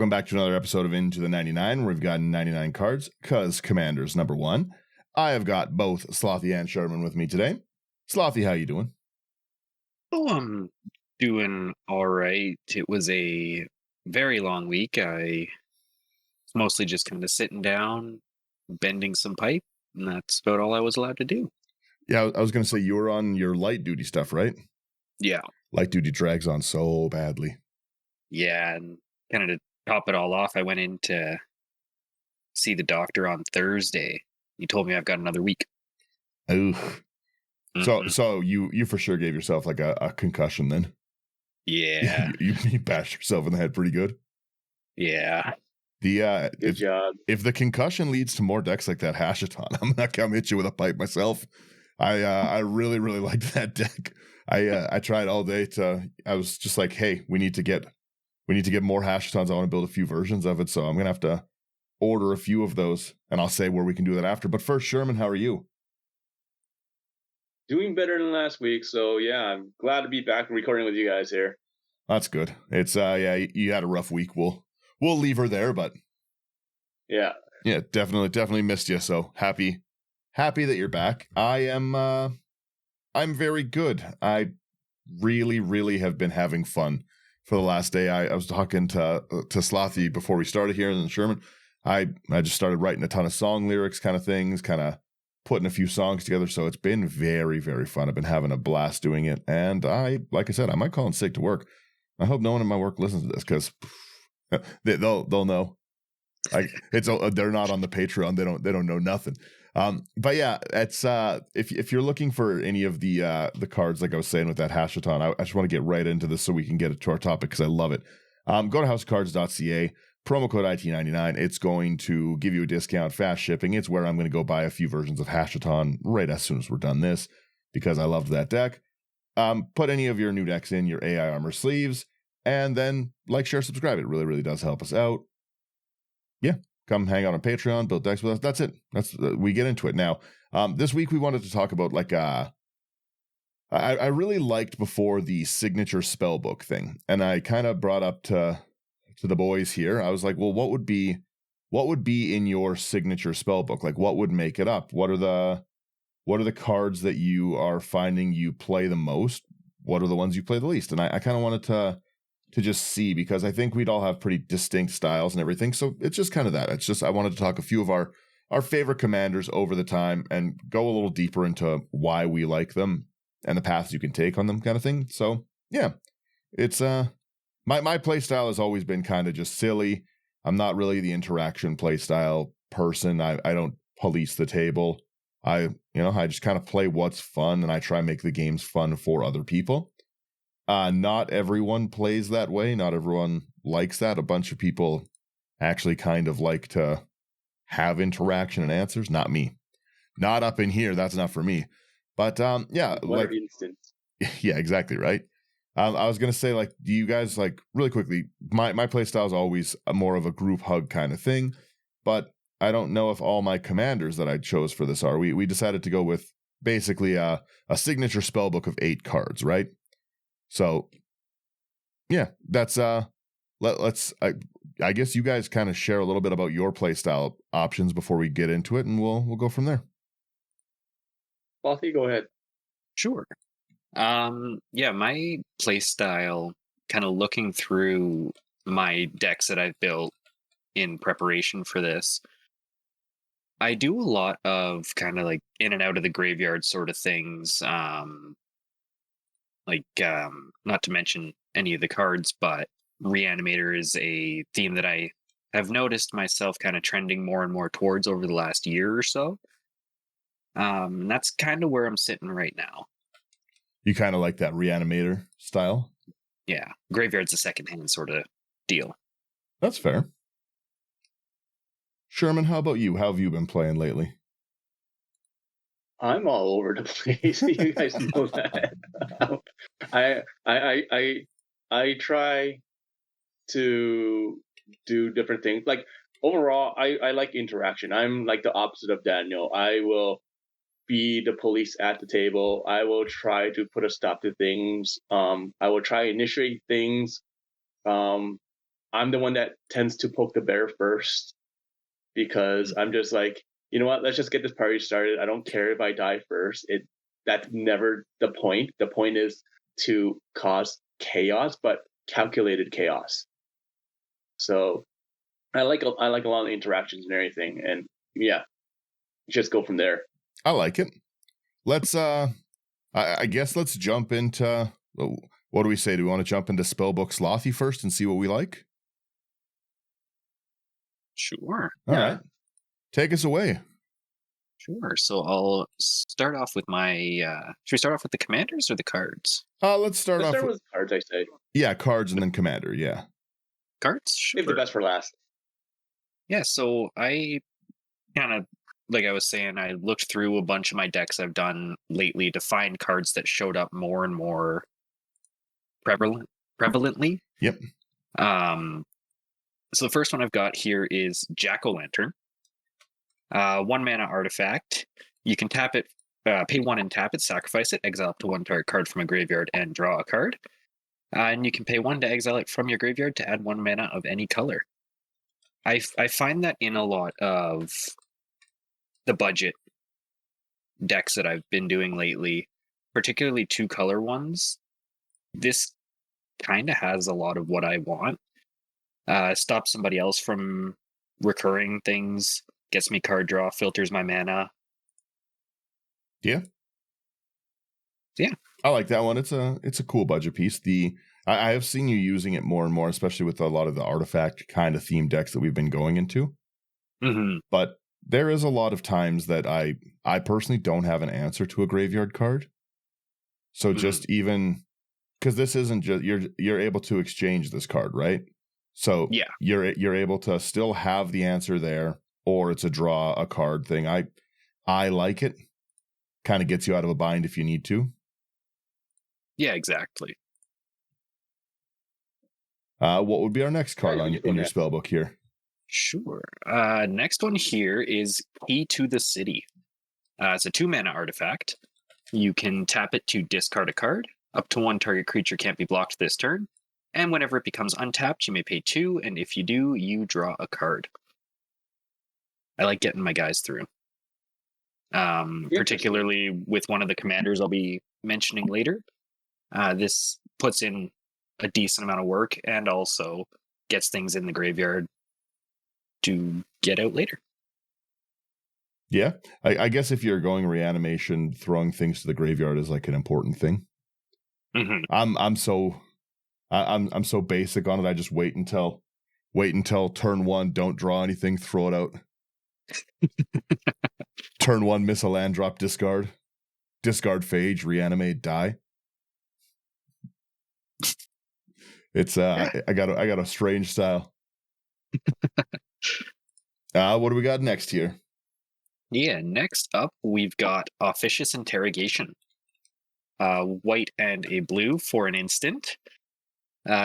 Welcome back to another episode of Into the 99, where we've got 99 cards, cause Commander's number one. I have got both Slothy and Sherman with me today. Slothy, how you doing? Oh, I'm doing all right. It was a very long week. I was mostly just kind of sitting down, bending some pipe, and that's about all I was allowed to do. Yeah, I was going to say you were on your light duty stuff, right? Yeah. Light duty drags on so badly. Yeah, and kind of to top it all off, I went in to see the doctor on Thursday. He told me I've got another week. Ooh. Mhm. So you for sure gave yourself like a concussion then. Yeah. You bashed yourself in the head pretty good. Yeah. The Good job. If the concussion leads to more decks like that Hashaton, I'm not gonna hit you with a pipe myself. I really liked that deck. I tried all day I was just like, hey, we need to get more Hashatons. I want to build a few versions of it, so I'm gonna have to order a few of those, and I'll say where we can do that after. But first, Sherman, how are you? Doing better than last week, so yeah, I'm glad to be back recording with you guys here. That's good. It's yeah, you had a rough week. We'll leave her there, but yeah, definitely missed you. So happy that you're back. I'm very good. I really have been having fun for the last day. I was talking to Slothy before we started here, and then Sherman. I just started writing a ton of song lyrics, kind of things, kind of putting a few songs together. So it's been very fun. I've been having a blast doing it, and like I said, I might call in sick to work. I hope no one in my work listens to this, because they'll know. They're not on the Patreon. They don't know nothing. But yeah, it's if you're looking for any of the cards, like I was saying with that Hashaton, I just want to get right into this so we can get it to our topic, because I love it. Go to housecards.ca, promo code IT99. It's going to give you a discount, fast shipping. It's where I'm going to go buy a few versions of Hashaton right as soon as we're done this, because I loved that deck. Put any of your new decks in your AI armor sleeves, and then like, share, subscribe. It really does help us out. Yeah, come hang out on Patreon, build decks with us. That's it. We get into it now. This week we wanted to talk about I really liked before the Signature Spellbook thing, and I kind of brought up to the boys here. I was like, well, what would be in your Signature Spellbook? Like, what would make it up? What are the cards that you are finding you play the most? What are the ones you play the least? And I kind of wanted to just see, because I think we'd all have pretty distinct styles and everything. So it's just kind of that. It's just, I wanted to talk a few of our favorite commanders over the time and go a little deeper into why we like them and the paths you can take on them, kind of thing. So yeah, it's my play style has always been kind of just silly. I'm not really the interaction play style person. I don't police the table. I just kind of play what's fun, and I try and make the games fun for other people. Not everyone plays that way. Not everyone likes that. A bunch of people actually kind of like to have interaction and answers. Not me. Not up in here. That's not for me. But yeah, like instant. Yeah, exactly right. I was gonna say, like, do you guys, like, really quickly? My play style is always more of a group hug kind of thing, but I don't know if all my commanders that I chose for this are. We decided to go with basically a signature spellbook of 8 cards, right? So, yeah, that's let's. I guess you guys kind of share a little bit about your playstyle options before we get into it, and we'll go from there. Slothy, go ahead. Sure. Yeah, my play style, kind of looking through my decks that I've built in preparation for this, I do a lot of kind of like in and out of the graveyard sort of things. Not to mention any of the cards, but Reanimator is a theme that I have noticed myself kind of trending more and more towards over the last year or so. That's kind of where I'm sitting right now. You kind of like that Reanimator style? Yeah, Graveyard's a secondhand sort of deal. That's fair. Sherman, how about you? How have you been playing lately? I'm all over the place. You guys know that. I try to do different things. Like, overall, I like interaction. I'm like the opposite of Daniel. I will be the police at the table. I will try to put a stop to things. I will try initiate things. I'm the one that tends to poke the bear first because I'm just like, you know what? Let's just get this party started. I don't care if I die first. That's never the point. The point is to cause chaos, but calculated chaos. So I like a lot of interactions and everything, and yeah, just go from there. I like it. Let's I guess let's jump into what do we say? Do we want to jump into Spellbook Slothy first and see what we like? Sure. All right. Take us away. Sure. So I'll start off with my. Should we start off with the commanders or the cards? Let's start off with cards. I say. Yeah, cards and then commander. Yeah. Cards. Sure. Save the best for last. Yeah. So I kind of, like I was saying, I looked through a bunch of my decks I've done lately to find cards that showed up more and more prevalently. Yep. So the first one I've got here is Jack-o'-lantern. 1 mana artifact. You can tap it, pay 1 and tap it, sacrifice it, exile up to 1 target card from a graveyard, and draw a card. And you can pay 1 to exile it from your graveyard to add 1 mana of any color. I find that in a lot of the budget decks that I've been doing lately, particularly 2-color ones, this kind of has a lot of what I want. Stops somebody else from recurring things, gets me card draw, filters my mana. Yeah. Yeah. I like that one. It's a cool budget piece. I have seen you using it more and more, especially with a lot of the artifact kind of theme decks that we've been going into. Mm-hmm. But there is a lot of times that I personally don't have an answer to a graveyard card. So just even because this isn't just you're able to exchange this card, right? So yeah, you're able to still have the answer there, or it's a draw a card thing. I like it. Kind of gets you out of a bind if you need to. Yeah, exactly. What would be our next card in your spellbook here? Sure. Next one here is Key to the City. It's a 2-mana artifact. You can tap it to discard a card. Up to 1 target creature can't be blocked this turn. And whenever it becomes untapped, you may pay 2, and if you do, you draw a card. I like getting my guys through. Particularly with one of the commanders I'll be mentioning later. This puts in a decent amount of work and also gets things in the graveyard to get out later. Yeah, I guess if you're going reanimation, throwing things to the graveyard is like an important thing. Mm-hmm. I'm so basic on it. I just wait until turn 1, don't draw anything, throw it out. Turn 1, miss a land drop, discard phage, reanimate, die. It's I got a strange style. What do we got next here? Yeah, next up we've got Officious Interrogation. White and a blue for an instant.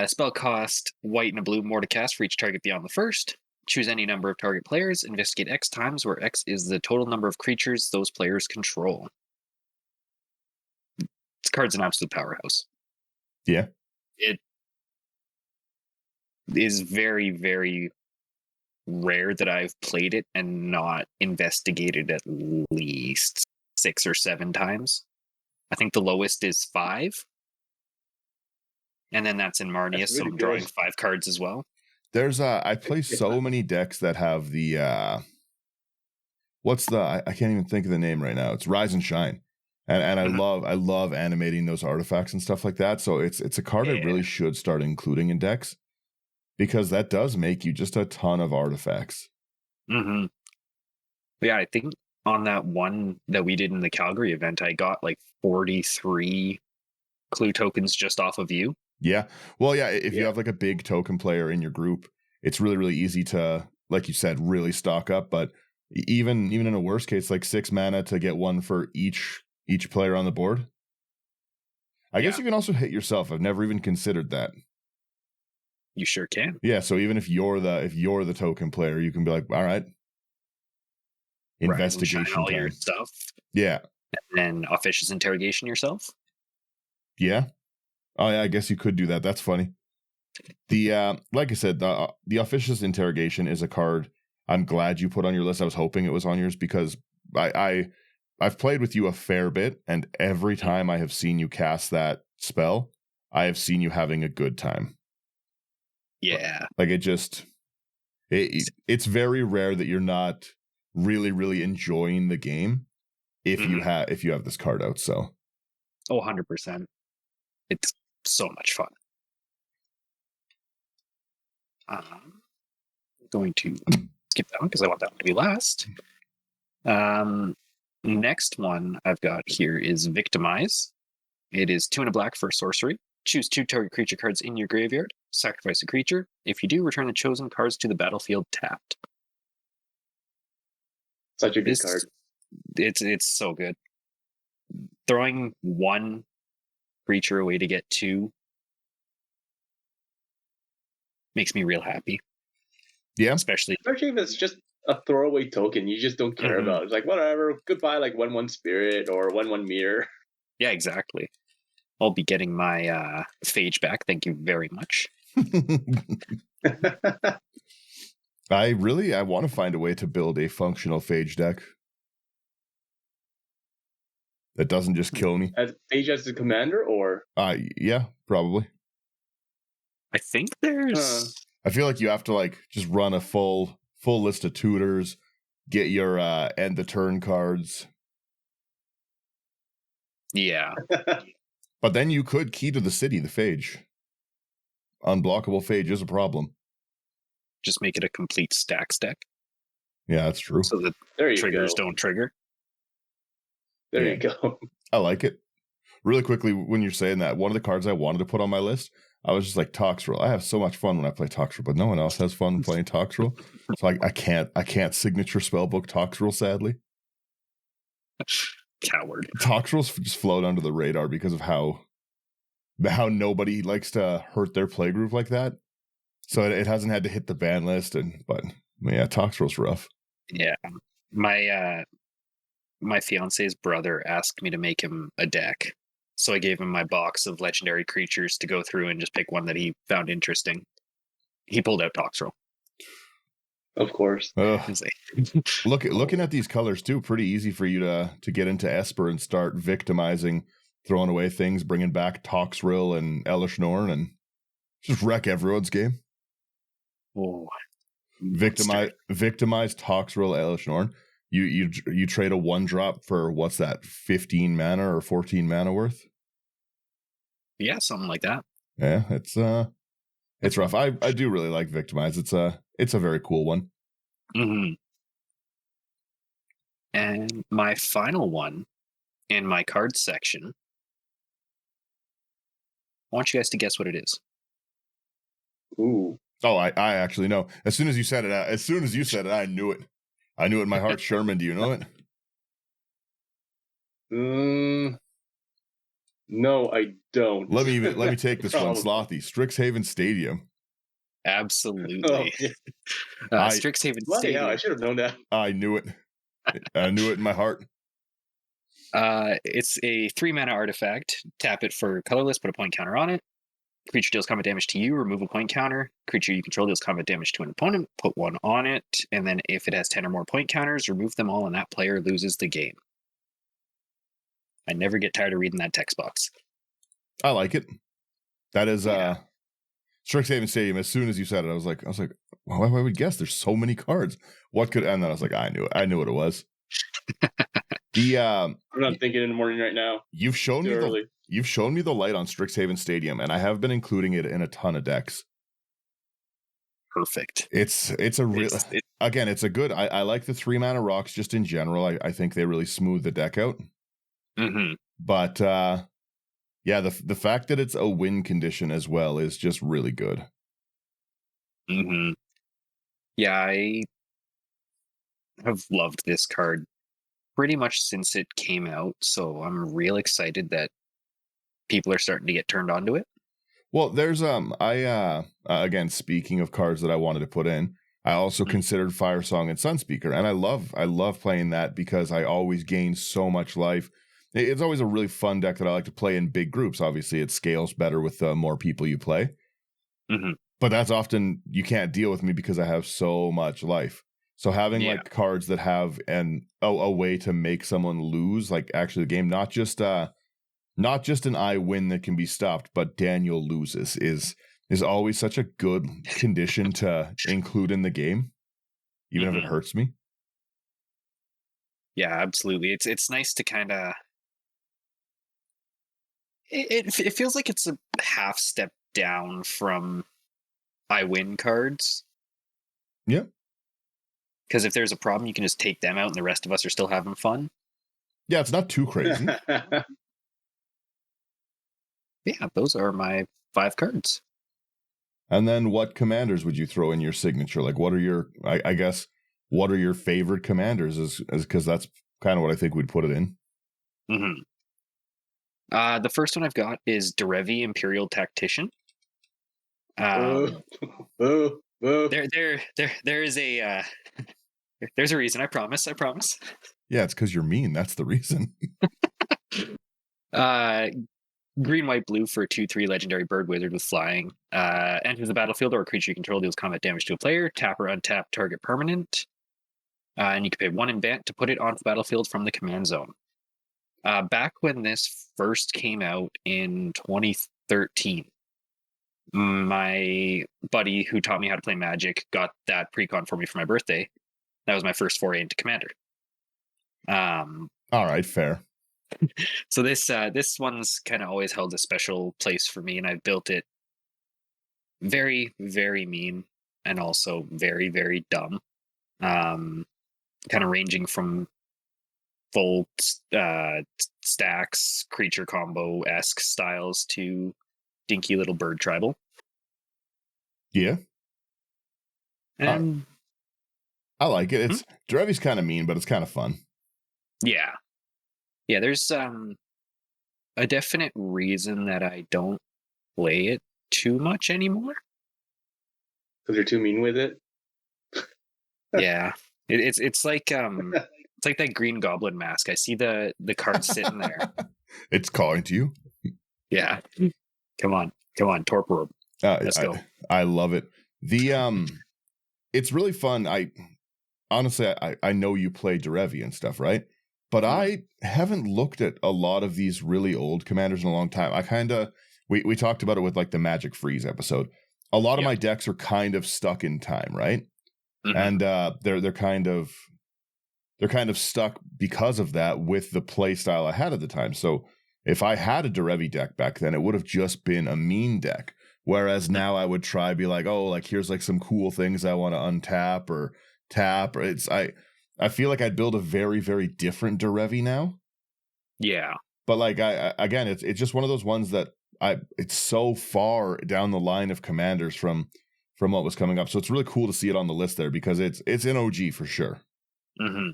Spell cost white and a blue, more to cast for each target beyond the first. Choose any number of target players. Investigate X times, where X is the total number of creatures those players control. This card's an absolute powerhouse. Yeah. It is very, very rare that I've played it and not investigated at least 6 or 7 times. I think the lowest is 5. And then that's in Marnius, so I'm drawing 5 cards as well. There's I play so many decks that have the I can't even think of the name right now. It's Rise and Shine. And I love animating those artifacts and stuff like that. So it's a card I really should start including in decks, because that does make you just a ton of artifacts. Mm-hmm. Yeah, I think on that one that we did in the Calgary event, I got like 43 clue tokens just off of you. Yeah. Well, yeah, if you have like a big token player in your group, it's really, really easy to, like you said, really stock up. But even in a worst case, like 6 mana to get 1 for each player on the board. I guess you can also hit yourself. I've never even considered that. You sure can. Yeah, so even if you're the token player, you can be like, all right. Investigation all time. your stuff. Yeah. And then Officious Interrogation yourself. Yeah. Oh yeah, I guess you could do that. That's funny. The like I said, the Officious Interrogation is a card I'm glad you put on your list. I was hoping it was on yours because I've played with you a fair bit, and every time I have seen you cast that spell, I have seen you having a good time. Yeah. Like it's very rare that you're not really, really enjoying the game if you have this card out. So 100%. It's so much fun. I'm going to skip that one because I want that one to be last. Next one I've got here is Victimize. It is 2 and a black for sorcery. Choose 2 target creature cards in your graveyard. Sacrifice a creature. If you do, return the chosen cards to the battlefield tapped. Such a good card. It's so good. Throwing 1 creature away to get 2 makes me real happy. Yeah. Especially if it's just a throwaway token you just don't care about. It's like, whatever, goodbye, like 1/1 spirit or 1/1 mirror. Yeah, exactly. I'll be getting my Phage back. Thank you very much. I want to find a way to build a functional Phage deck that doesn't just kill me. As Phage as the commander, or? Yeah, probably. I think there's... I feel like you have to like just run a full list of tutors, get your end the turn cards. Yeah. But then you could key to the city, the Phage. Unblockable Phage is a problem. Just make it a complete stacks deck. Yeah, that's true. So the triggers don't trigger. There you go. I like it. Really quickly, when you're saying that, one of the cards I wanted to put on my list, I was just like, Toxrill. I have so much fun when I play Toxrill, but no one else has fun playing Toxrill. So I can't signature spellbook Toxrill, sadly. Coward. Toxrill's just float under the radar because of how nobody likes to hurt their playgroup like that. So it hasn't had to hit the ban list, but yeah, Toxrill's rough. Yeah. My fiance's brother asked me to make him a deck. So I gave him my box of legendary creatures to go through and just pick one that he found interesting. He pulled out Toxrill. Of course. Looking at these colors too, pretty easy for you to get into Esper and start victimizing, throwing away things, bringing back Toxrill and Elish Norn, and just wreck everyone's game. Oh, victimize Toxrill, Elish Norn. You trade a 1-drop for what's that, 15 mana or 14 mana worth? Yeah, something like that. Yeah, it's rough. I do really like Victimize. It's a very cool one. Mm-hmm. And my final one in my cards section, I want you guys to guess what it is. Ooh. Oh, I actually know. As soon as you said it, I knew it. I knew it in my heart. Sherman, do you know it? No, I don't. Let me take this one. Slothy, Strixhaven Stadium. Absolutely. Oh, yeah. Strixhaven Stadium. I should have known that. I knew it. I knew it in my heart. It's a 3-mana artifact. Tap it for colorless, put a point counter on it. Creature deals combat damage to you, remove a point counter. Creature you control deals combat damage to an opponent, put 1 on it. And then if it has 10 or more point counters, remove them all and that player loses the game. I never get tired of reading that text box. I like it. That is Strixhaven Stadium. As soon as you said it, I was like, well, why would guess? There's so many cards. What could? And then I was like, I knew it. I knew what it was. I'm not thinking in the morning right now. You've shown me the light on Strixhaven Stadium, and I have been including it in a ton of decks. Perfect. It's a good. I like the 3-mana rocks just in general. I think they really smooth the deck out. Mm-hmm. But yeah, the fact that it's a win condition as well is just really good. Mm-hmm. Yeah, I have loved this card pretty much since it came out, so I'm real excited that people are starting to get turned on to it. Well, there's again, speaking of cards that I wanted to put in, I also considered Firesong and Sunspeaker, and I love playing that because I always gain so much life. It's always a really fun deck that I like to play in big groups. Obviously, it scales better with the more people you play. Mm-hmm. But that's often you can't deal with me because I have so much life. So having Yeah. like cards that have a way to make someone lose, like actually the game, not just an I win that can be stopped, but Daniel loses is always such a good condition to include in the game, even if it hurts me. Yeah, absolutely. It's nice to kind of it feels like it's a half step down from I win cards. Yeah. Because if there's a problem, you can just take them out and the rest of us are still having fun. Yeah, it's not too crazy. Yeah, those are my 5 cards. And then what commanders would you throw in your signature? Like what are your, I guess, what are your favorite commanders is because that's kind of what I think we'd put it in. Mm-hmm. The first one I've got is Derevi Imperial Tactician. There is a there's a reason. I promise. Yeah, it's because you're mean. That's the reason. Green, white, blue for 2/3 legendary bird wizard with flying. Enters the battlefield or a creature you control deals combat damage to a player. Tap or untap target permanent. And you can pay 1 invent to put it onto the battlefield from the command zone. Back when this first came out in 2013, my buddy who taught me how to play Magic got that precon for me for my birthday. That was my first foray into Commander. All right, fair. So this one's kind of always held a special place for me, and I've built it very, very mean and also very, very dumb. Kind of ranging from full stacks, creature combo-esque styles to dinky little bird tribal. Yeah. And I like it. It's Derevi's kind of mean, but it's kind of fun. Yeah. There's a definite reason that I don't play it too much anymore. Because you're too mean with it. Yeah, it's like that Green Goblin mask. I see the card sitting there. It's calling to you. Yeah, come on, Torpor. Let's go. I love it. It's really fun. I honestly know you play Derevi and stuff, right? But I haven't looked at a lot of these really old commanders in a long time. I kind of we talked about it with like the Magic Freeze episode. A lot of my decks are kind of stuck in time, right? And they're kind of stuck because of that with the play style I had at the time. So if I had a Derevi deck back then, it would have just been a mean deck. Whereas now I would try be like, oh, like here's like some cool things I want to untap or tap. Or I feel like I'd build a very, very different Derevi now. Yeah. But like again, it's just one of those ones that it's so far down the line of commanders from what was coming up. So it's really cool to see it on the list there because it's an OG for sure. Mm-hmm.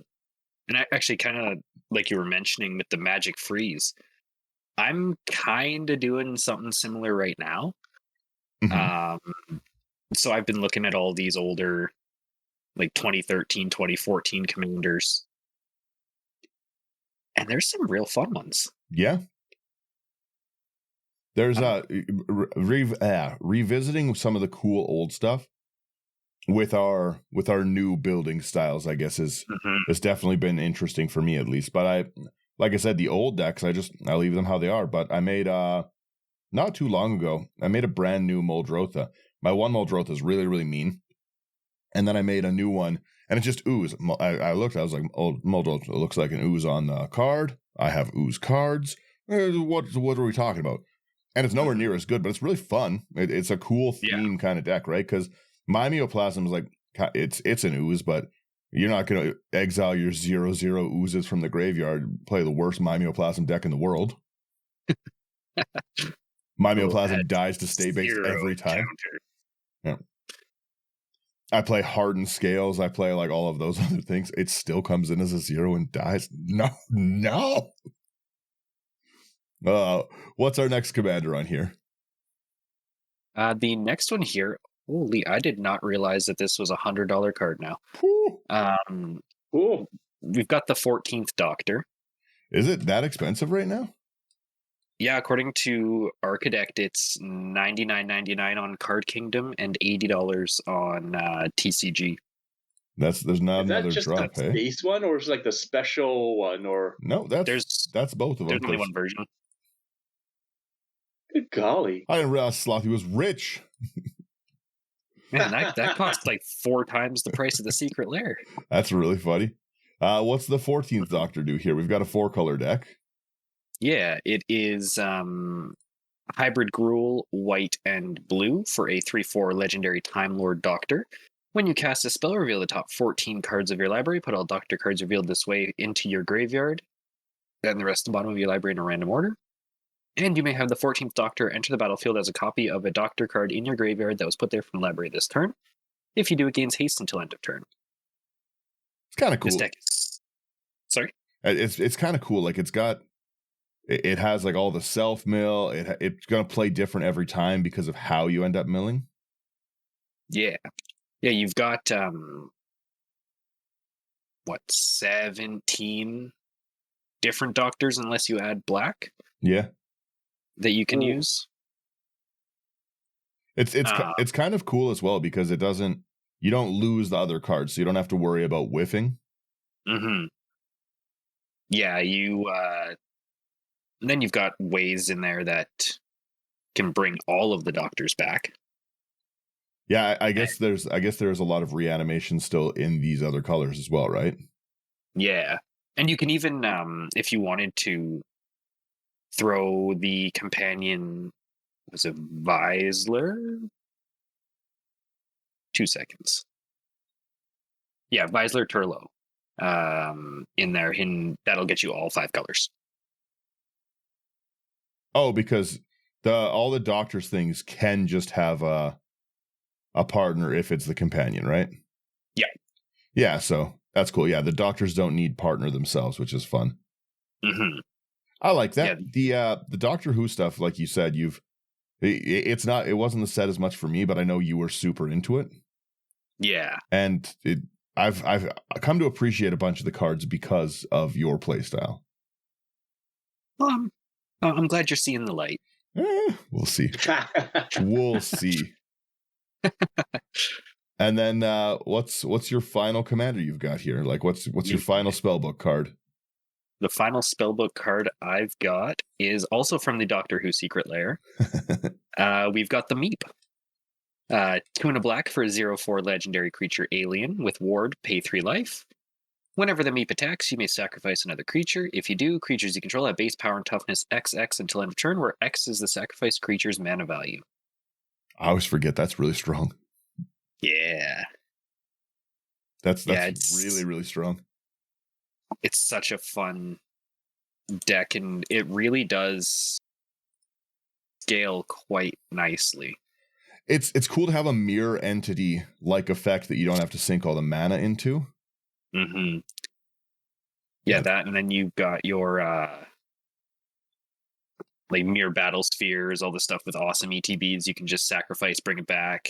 And I actually kind of like you were mentioning with the Magic Freeze, I'm kind of doing something similar right now. Mm-hmm. So I've been looking at all these older, like 2013, 2014 commanders. And there's some real fun ones. Yeah. There's revisiting some of the cool old stuff with our new building styles, I guess has definitely been interesting for me at least. But like I said, the old decks, I leave them how they are. But I made not too long ago, I made a brand new Muldrotha. My one Muldrotha is really, really mean. And then I made a new one and it just ooze. I looked, I was like, oh, Muldrotha looks like an ooze on the card. I have ooze cards. What are we talking about? And it's nowhere near as good, but it's really fun. It's a cool theme kind of deck, right? Because Mimeoplasm is like, it's an ooze, but you're not going to exile your 0/0 oozes from the graveyard, play the worst Mimeoplasm deck in the world. Mimeoplasm dies to stay based every time. Yeah. I play Hardened Scales. I play like all of those other things. It still comes in as a 0 and dies. No. What's our next commander on here? The next one here, holy, I did not realize that this was $100 card now. We've got the 14th Doctor. Is it that expensive right now? Yeah, according to Archidect, it's $99.99 on Card Kingdom and $80 on TCG. There's not Is that another just drop, the hey? base one, or is it like the special one? Or No, that's both of them. There's only 'cause one version. good golly, I didn't realize Slothy was rich. Man, that costs like 4 times the price of the Secret Lair. That's really funny. What's the 14th Doctor do here? We've got a 4-color deck. Yeah, it is Hybrid Gruul, white and blue for a 3/4 legendary Time Lord Doctor. When you cast a spell, reveal the top 14 cards of your library. Put all Doctor cards revealed this way into your graveyard, and the rest of the bottom of your library in a random order. And you may have the 14th Doctor enter the battlefield as a copy of a Doctor card in your graveyard that was put there from the library this turn. If you do, it gains haste until end of turn. It's kind of cool. This deck is... Sorry? It's kind of cool. Like it has like all the self mill. It's gonna play different every time because of how you end up milling. Yeah. Yeah, you've got 17 different Doctors unless you add black Yeah, that you can Ooh. use. it's kind of cool as well because you don't lose the other cards, so you don't have to worry about whiffing. Mm-hmm. Yeah, and then you've got ways in there that can bring all of the Doctors back. Yeah, I guess there's a lot of reanimation still in these other colors as well, right? Yeah. And you can even, if you wanted to, throw the companion, was it Visler? 2 seconds. Yeah, Visler Turlo. In there, that'll get you all 5 colors. Oh, because all the Doctors things can just have a partner if it's the companion, right? Yeah. Yeah, so that's cool. Yeah, the Doctors don't need partner themselves, which is fun. Mm-hmm. I like that. Yeah. The Doctor Who stuff, like you said, it wasn't the set as much for me, but I know you were super into it. Yeah. And I've come to appreciate a bunch of the cards because of your playstyle. Well, I'm glad you're seeing the light. We'll see. We'll see. And then what's your final commander you've got here? Like what's your final spellbook card? The final spellbook card I've got is also from the Doctor Who Secret Lair. We've got the Meep. 2 and a black for a 0/4 legendary creature alien with ward, pay 3 life. Whenever the Meep attacks, you may sacrifice another creature. If you do, creatures you control have base power and toughness XX until end of turn, where X is the sacrificed creature's mana value. I always forget that's really strong. Yeah. That's really, really strong. It's such a fun deck, and it really does scale quite nicely. It's cool to have a mirror entity like effect that you don't have to sink all the mana into. Mm-hmm. Yeah, that, and then you've got your like mirror battle spheres, all the stuff with awesome ETBs. You can just sacrifice, bring it back,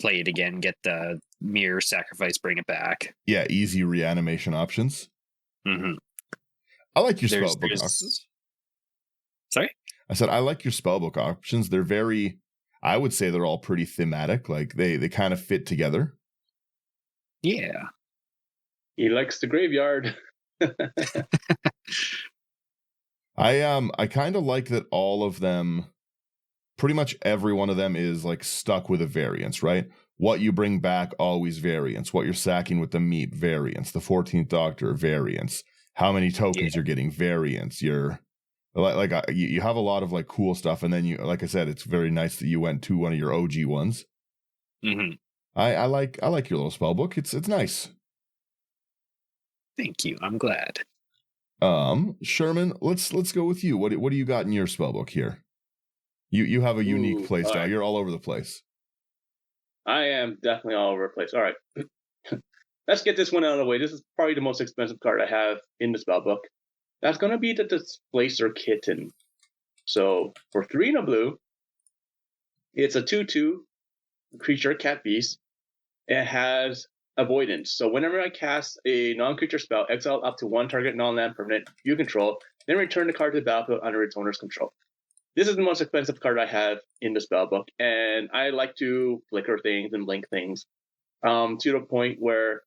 play it again, get the mirror, sacrifice, bring it back. Yeah, easy reanimation options. Mm-hmm. I like your spellbook options. Sorry? I said I like your spellbook options. They're very, I would say they're all pretty thematic. Like they kind of fit together. Yeah. He likes the graveyard. I kind of like that all of them, pretty much every one of them is like stuck with a variance, right? What you bring back, always variance. What you're sacking with the Meep, variance. The 14th Doctor, variance. How many tokens you're getting, variance. You're you have a lot of like cool stuff, and then you, like I said, it's very nice that you went to one of your OG ones. Mm-hmm. I like your little spellbook. It's nice. Thank you. I'm glad. Sherman, let's go with you. What do you got in your spellbook here? You have a unique playstyle. Right. You're all over the place. I am definitely all over the place. All right. Let's get this one out of the way. This is probably the most expensive card I have in the spellbook. That's going to be the Displacer Kitten. So for 3 and a blue, it's a 2/2 creature, cat beast. It has avoidance. So whenever I cast a non-creature spell, exile up to 1 target non-land permanent you control, then return the card to the battlefield under its owner's control. this is the most expensive card I have in the spellbook, and I like to flicker things and blink things, to the point where,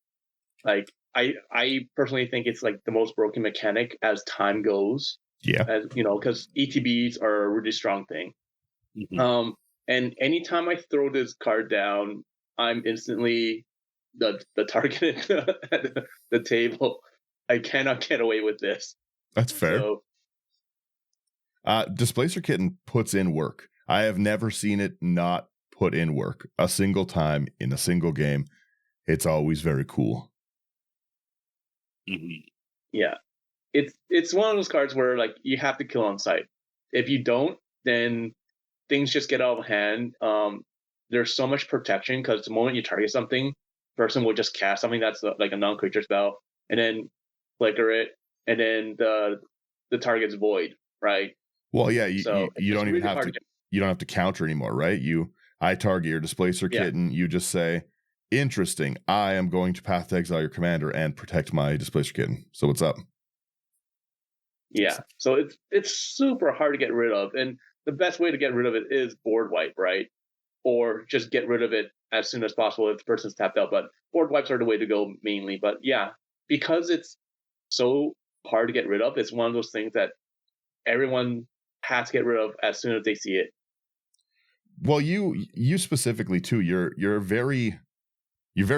like, I personally think it's like the most broken mechanic as time goes. Yeah. As you know, because ETBs are a really strong thing. Mhm. And anytime I throw this card down, I'm instantly the target at the table. I cannot get away with this. That's fair. So Displacer Kitten puts in work. I have never seen it not put in work a single time in a single game. It's always very cool. Mhm. yeah, it's one of those cards where like you have to kill on sight. If you don't, then things just get out of hand. There's so much protection because the moment you target something, person will just cast something that's like a non-creature spell, and then flicker it, and then the target's void, right? Well, yeah, So you it's don't even really have hard to. to get. You don't have to counter anymore, right? I target your Displacer Yeah. Kitten. You just say, "Interesting. I am going to path to exile your commander and protect my Displacer Kitten." So what's up? Yeah, so it's super hard to get rid of, and the best way to get rid of it is board wipe, right? Or just get rid of it as soon as possible if the person's tapped out. But board wipes are the way to go mainly. But yeah, because it's so hard to get rid of, it's one of those things that everyone has to get rid of as soon as they see it. Well, you specifically too. You're very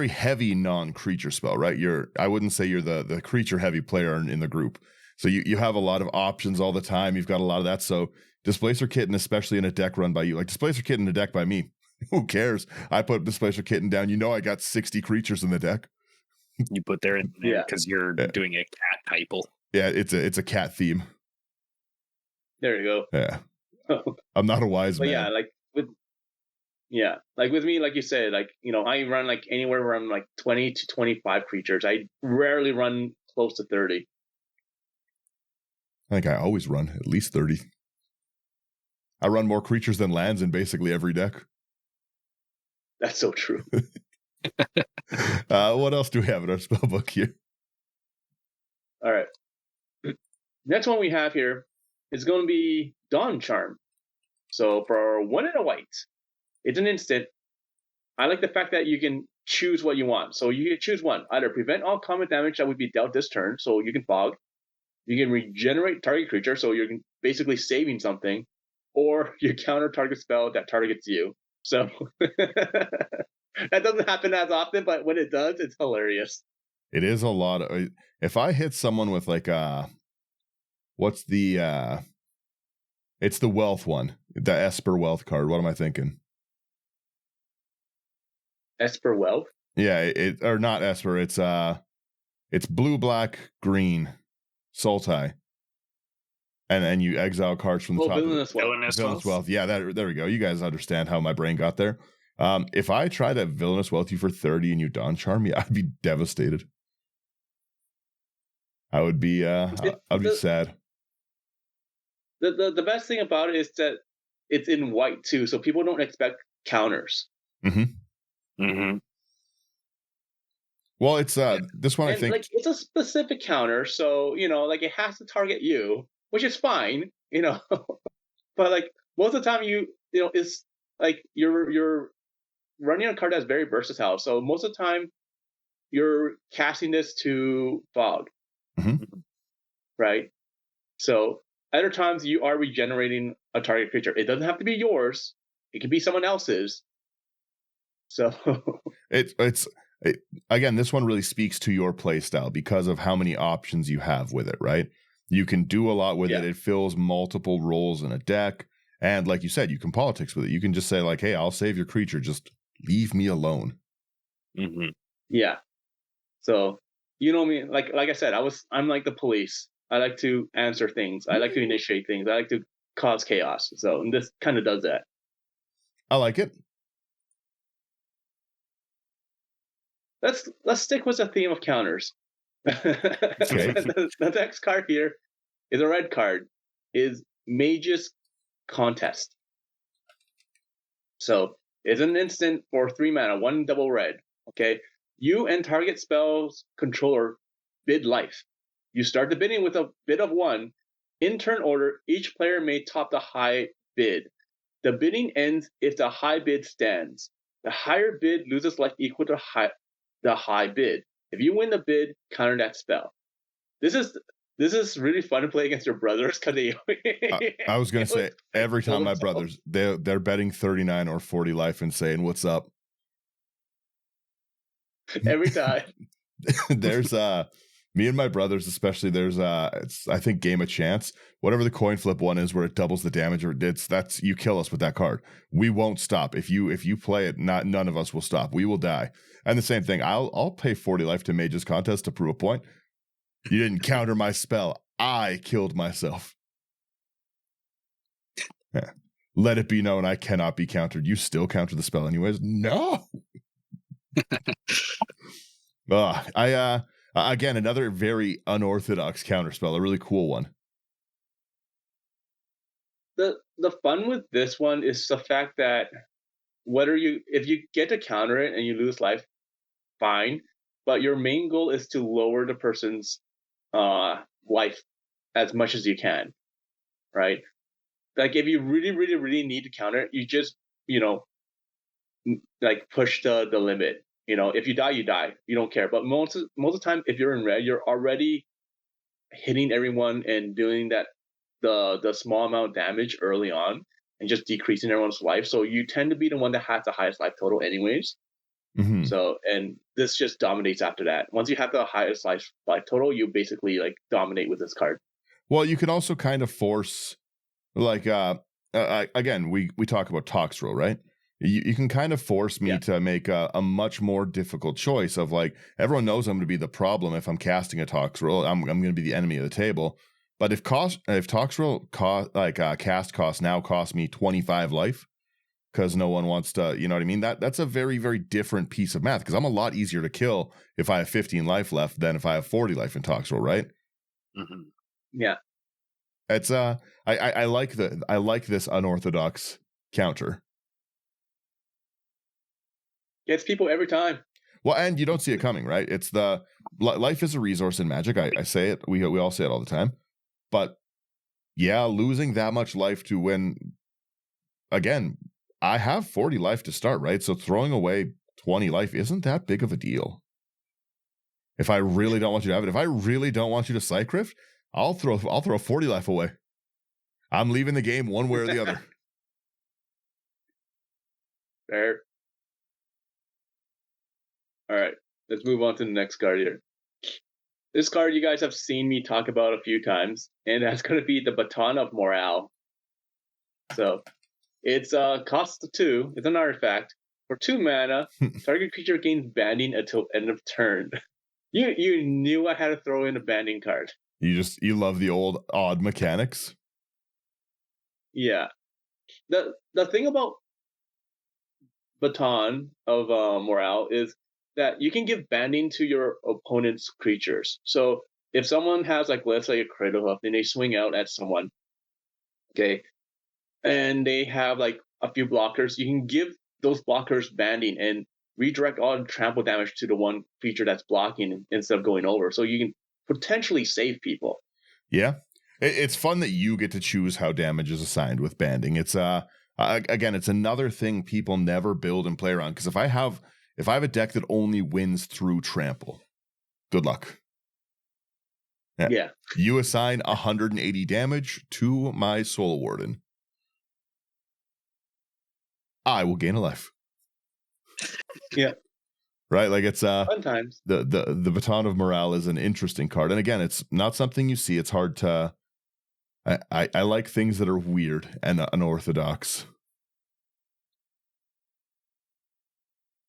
heavy non-creature spell, right? I wouldn't say you're the creature heavy player in the group. So you have a lot of options all the time. You've got a lot of that. So Displacer Kitten, especially in a deck run by you, like Displacer Kitten in a deck by me, who cares? I put Displacer Kitten down. I got 60 creatures in the deck. You put there in there Yeah. because you're Yeah. doing a cat typal. Yeah, it's a cat theme. There you Yeah, go. I'm not a wise But man. yeah, like with me, like you said, like I run like anywhere from like 20 to 25 creatures. I rarely run close to 30. I think I always run at least 30. I run more creatures than lands in basically every deck. That's so true. What else do we have in our spellbook here? All right. Next one we have here is going to be Dawn Charm. So for 1 and a white, it's an instant. I like the fact that you can choose what you want. So you can choose one. Either prevent all combat damage that would be dealt this turn, so you can fog. You can regenerate target creature, so you're basically saving something. Or you counter target spell that targets you. So that doesn't happen as often, but when it does, it's hilarious. It is a lot of. If I hit someone with like what's the it's the wealth one, the Esper wealth card. What am I thinking? Esper Wealth? Yeah, or not Esper. It's blue, black, green, Sultai, and you exile cards from the top. Villainous Wealth. Villainous Wealth. Yeah, there we go. You guys understand how my brain got there. If I try to Villainous Wealth you for 30 and you Dawn Charm me, I'd be devastated. I would be I'd be sad. The best thing about it is that it's in white too, so people don't expect counters. Mm-hmm. Mm-hmm. Well, it's this one, and I think, like it's a specific counter, so like it has to target you, which is fine, but like most of the time it's like you're running a card that's very versatile, so most of the time you're casting this to fog. Mm-hmm. Right? So other times you are regenerating a target creature. It doesn't have to be yours. It could be someone else's. So again, this one really speaks to your play style because of how many options you have with it, right? You can do a lot with it. It fills multiple roles in a deck. And like you said, you can politics with it. You can just say like, hey, I'll save your creature. Just leave me alone. Mm-hmm. Yeah. So, me, like I said, I'm like the police. I like to answer things. I like to initiate things. I like to cause chaos. So this kind of does that. I like it. Let's stick with the theme of counters. Okay. The next card here is a red card. Is Mage's Contest. So it's an instant for 3 mana, 1 double red. Okay. You and target spell's controller bid life. You start the bidding with a bid of 1. In turn order, each player may top the high bid. The bidding ends if the high bid stands. The higher bid loses life equal to the high bid. If you win the bid, counter that spell. This is really fun to play against your brothers because they. I was gonna say every time my brothers they're betting 39 or 40 life and saying, "What's up?" Every time. There's me and my brothers especially. There's it's I think game of chance. Whatever the coin flip one is, where it doubles the damage, or that's you kill us with that card. We won't stop if you play it. None of us will stop. We will die. And the same thing. I'll pay 40 life to Mage's Contest to prove a point. You didn't counter my spell. I killed myself. Yeah. Let it be known I cannot be countered. You still counter the spell anyways? No. Again, another very unorthodox counterspell, a really cool one. The fun with this one is the fact that if you get to counter it and you lose life, fine. But your main goal is to lower the person's life as much as you can, right? Like if you really, really, really need to counter it, you just like push the limit. If you die, you die. You don't care. But most of the time, if you're in red, you're already hitting everyone and doing that the small amount of damage early on and just decreasing everyone's life. So you tend to be the one that has the highest life total anyways. Mm-hmm. So, and this just dominates after that. Once you have the highest life total, you basically like dominate with this card. Well, you can also kind of force, like, again, we talk about Toxrill, right? You can kind of force me to make a much more difficult choice of, like, everyone knows I'm going to be the problem if I'm casting a Toxrill. I'm going to be the enemy of the table. But if Toxrill cast cost now costs me 25 life because no one wants to, you know what I mean? That's a very, very different piece of math because I'm a lot easier to kill if I have 15 life left than if I have 40 life in Toxrill, right? Mm-hmm. Yeah. It's I like this unorthodox counter. Gets people every time. Well, and you don't see it coming, right? It's the life is a resource in Magic. I say it. We all say it all the time. But yeah, losing that much life to win. Again, I have 40 life to start, right? So throwing away 20 life isn't that big of a deal. If I really don't want you to have it, if I really don't want you to Cycrift, I'll throw 40 life away. I'm leaving the game one way or the other. Fair. All right, let's move on to the next card here. This card you guys have seen me talk about a few times, and that's going to be the Baton of Morale. So, it's cost 2. It's an artifact. For 2 mana, target creature gains banding until end of turn. You knew I had to throw in a banding card. You love the old odd mechanics. Yeah. The thing about Baton of Morale is that you can give banding to your opponent's creatures. So if someone has, like, let's say a Cradle Hoof, then they swing out at someone, okay, and they have like a few blockers, you can give those blockers banding and redirect all trample damage to the one creature that's blocking instead of going over. So you can potentially save people. Yeah. It's fun that you get to choose how damage is assigned with banding. It's again, it's another thing people never build and play around. Because if I have a deck that only wins through trample, good luck. Yeah. You assign 180 damage to my Soul Warden. I will gain a life. Yeah. Right? Like, it's fun times. The Baton of Morale is an interesting card. And again, it's not something you see. It's hard to I like things that are weird and unorthodox.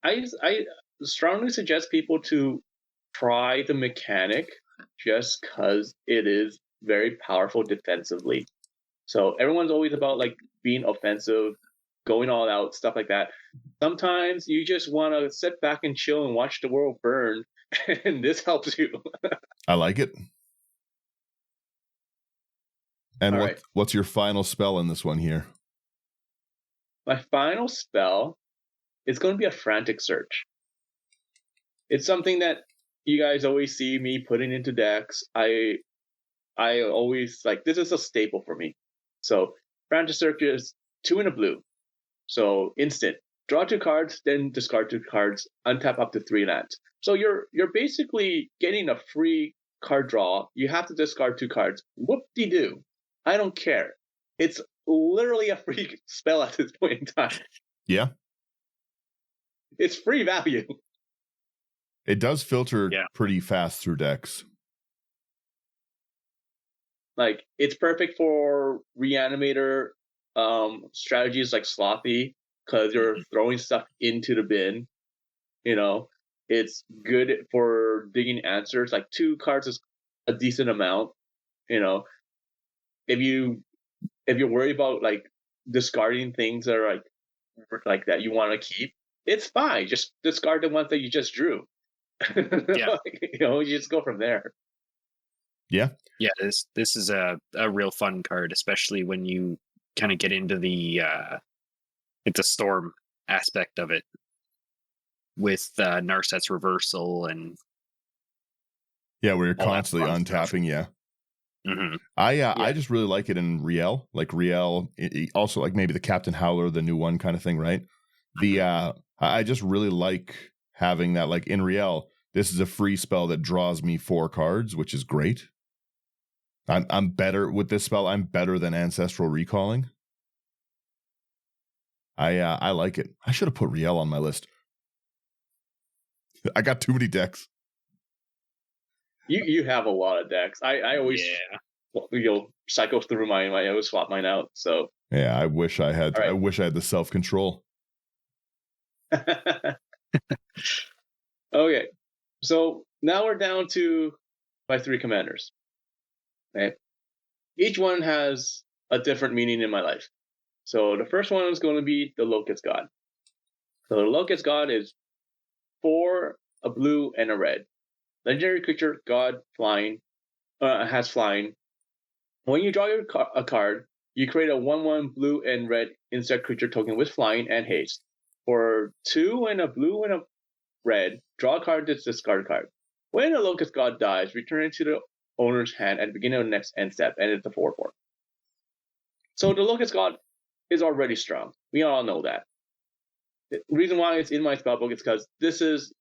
I strongly suggest people to try the mechanic just because it is very powerful defensively. So everyone's always about, like, being offensive, going all out, stuff like that. Sometimes you just want to sit back and chill and watch the world burn, and this helps you. I like it. And all right. What's your final spell in this one here? My final spell is going to be a Frantic Search. It's something that you guys always see me putting into decks. I always, like, this is a staple for me. So Frantic Search is 2 in a blue. So instant. Draw 2 cards, then discard 2 cards, untap up to 3 lands. So you're basically getting a free card draw. You have to discard 2 cards. Whoop-de-doo. I don't care. It's literally a free spell at this point in time. Yeah. It's free value. It does filter pretty fast through decks. Like, it's perfect for Reanimator strategies like Slothy, because you're throwing stuff into the bin. You know, it's good for digging answers. Like 2 cards is a decent amount. You know, if you're worried about like discarding things that are like that you want to keep, it's fine. Just discard the ones that you just drew. Yeah. You just go from there. Yeah. Yeah, this is a real fun card, especially when you kind of get into the storm aspect of it with Narset's Reversal and where you're constantly untapping. Yeah. Mm-hmm. I just really like it in Riel. Like Riel, also like maybe the Captain Howler, the new one kind of thing, right? I just really like having that. Like in Riel, this is a free spell that draws me 4 cards, which is great. I'm better with this spell. I'm better than Ancestral Recalling. I like it. I should have put Riel on my list. I got too many decks. You have a lot of decks. I always cycle through mine. I always swap mine out. So yeah, I wish I had. Right. I wish I had the self-control. Okay, so now we're down to my 3 commanders. Okay, each one has a different meaning in my life. So the first one is going to be the Locust God. So the Locust God is 4, a blue, and a red. Legendary creature, God, flying, has flying. When you draw a card, you create a 1/1 blue and red insect creature token with flying and haste. For 2 and a blue and a red, draw a card that's discard card. When a Locust God dies, return it to the owner's hand at the beginning of the next end step, and it's a 4/4. So the Locust God is already strong. We all know that. The reason why it's in my spellbook is because this is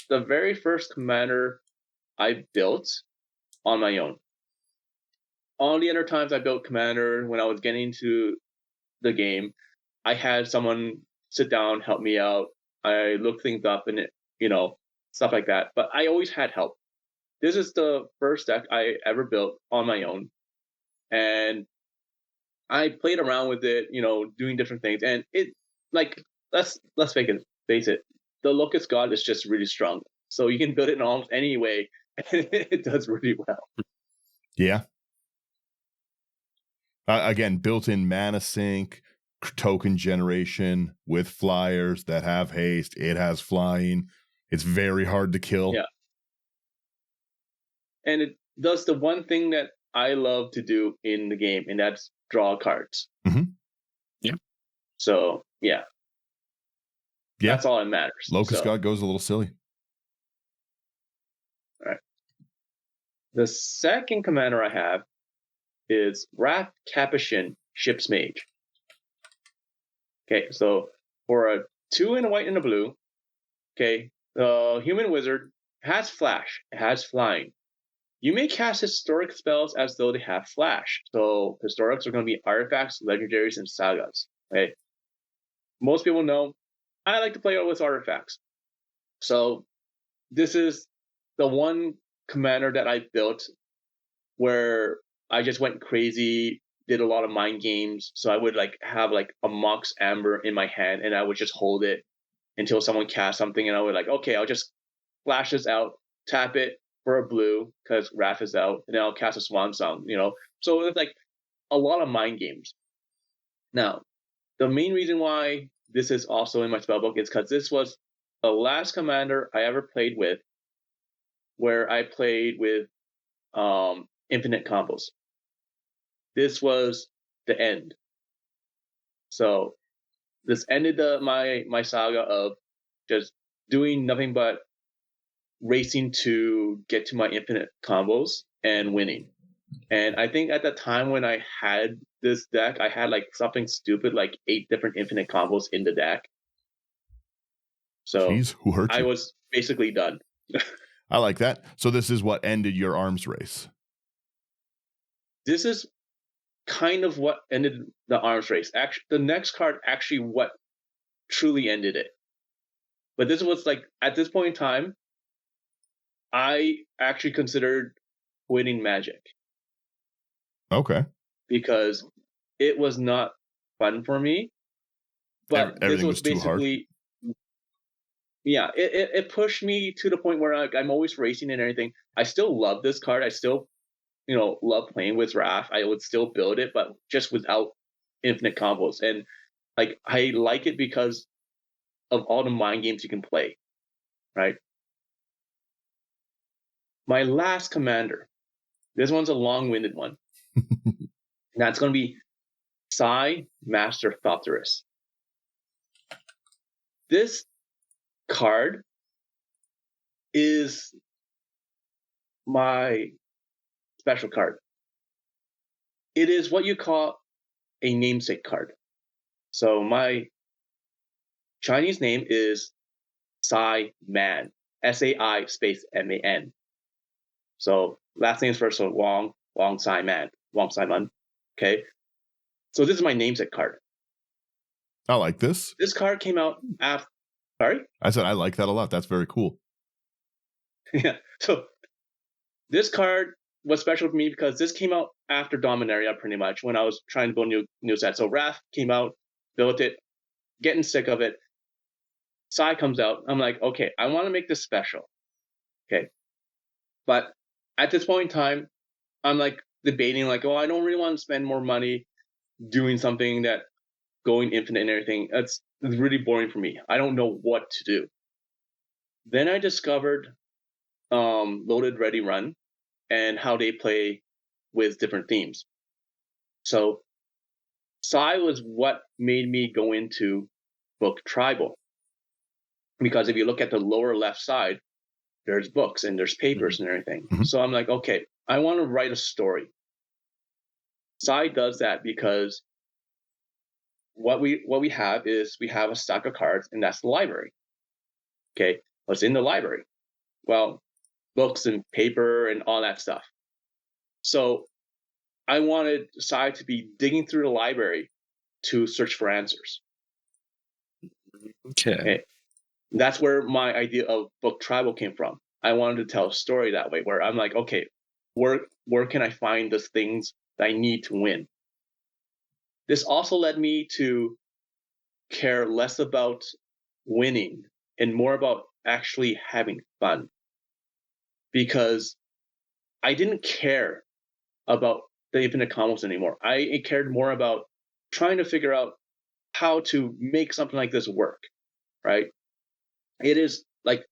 the very first commander I built on my own. All the other times I built commander when I was getting into the game, I had someone sit down, help me out. I looked things up and stuff like that. But I always had help. This is the first deck I ever built on my own. And I played around with it, doing different things. And it, like, let's face it, the Locust God is just really strong. So you can build it in almost any way, and it does really well. Yeah. Again, built-in mana sink, token generation with flyers that have haste. It has flying. It's very hard to kill. Yeah. And it does the one thing that I love to do in the game, and that's draw cards. Mm-hmm. Yeah. So, yeah. That's all that matters. Locust God goes a little silly. All right. The second commander I have is Wrath Capuchin, Ship's Mage. Okay, so for a 2 and a white and a blue, okay, the human wizard has flash, it has flying. You may cast historic spells as though they have flash. So historics are going to be artifacts, legendaries, and sagas. Okay, most people know I like to play with artifacts. So this is the one commander that I built where I just went crazy, did a lot of mind games. So I would have a Mox Amber in my hand, and I would just hold it until someone cast something, and I would okay, I'll just flash this out, tap it for a blue because Wrath is out, and then I'll cast a Swan Song. So it's a lot of mind games. Now, the main reason why this is also in my spellbook is because this was the last commander I ever played with, where I played with infinite combos. This was the end. So this ended my saga of just doing nothing but racing to get to my infinite combos and winning. And I think at the time when I had this deck, I had like something stupid, like 8 different infinite combos in the deck. So Jeez, who hurt I you? was basically done. I like that. So this is what ended your arms race. This is kind of what ended the arms race. Actually, the next card actually what truly ended it. But this was like at this point in time, I actually considered quitting Magic Okay. because it was not fun for me. But this Everything was was too hard. basically, yeah, it pushed me to the point where I'm always racing and everything. I still love this card. I still, love playing with Wrath. I would still build it, but just without infinite combos. And like I like it because of all the mind games you can play, right? My last commander. This one's a long-winded one. And that's going to be Psy Master Thopterus. This card is my special card. It is what you call a namesake card. So my Chinese name is Sai Man, Sai space Man. So last name is first, so Wang Sai Man, Wang Sai Man. Okay. So this is my namesake card. I like this. This card came out after. Sorry? I said I like that a lot. That's very cool. Yeah. So this card was special for me because this came out after Dominaria pretty much when I was trying to build new sets. So Wrath came out, built it, getting sick of it. Psy comes out. I'm like, okay, I want to make this special. Okay. But at this point in time, I'm like debating, like, oh, I don't really want to spend more money doing something that going infinite and everything. It's really boring for me. I don't know what to do. Then I discovered Loaded Ready Run and how they play with different themes. So Psy was what made me go into book Tribal. Because if you look at the lower left side, there's books and there's papers and everything. Mhm. So I'm like, okay, I want to write a story. Psy does that because what we have is we have a stack of cards, and that's the library. Okay, what's in the library? Well, books and paper and all that stuff. So I wanted Psy to be digging through the library to search for answers. Okay. That's where my idea of book Tribal came from. I wanted to tell a story that way, where I'm like, okay, where can I find the things that I need to win? This also led me to care less about winning and more about actually having fun. Because I didn't care about the infinite combos anymore. I cared more about trying to figure out how to make something like this work, right? It is like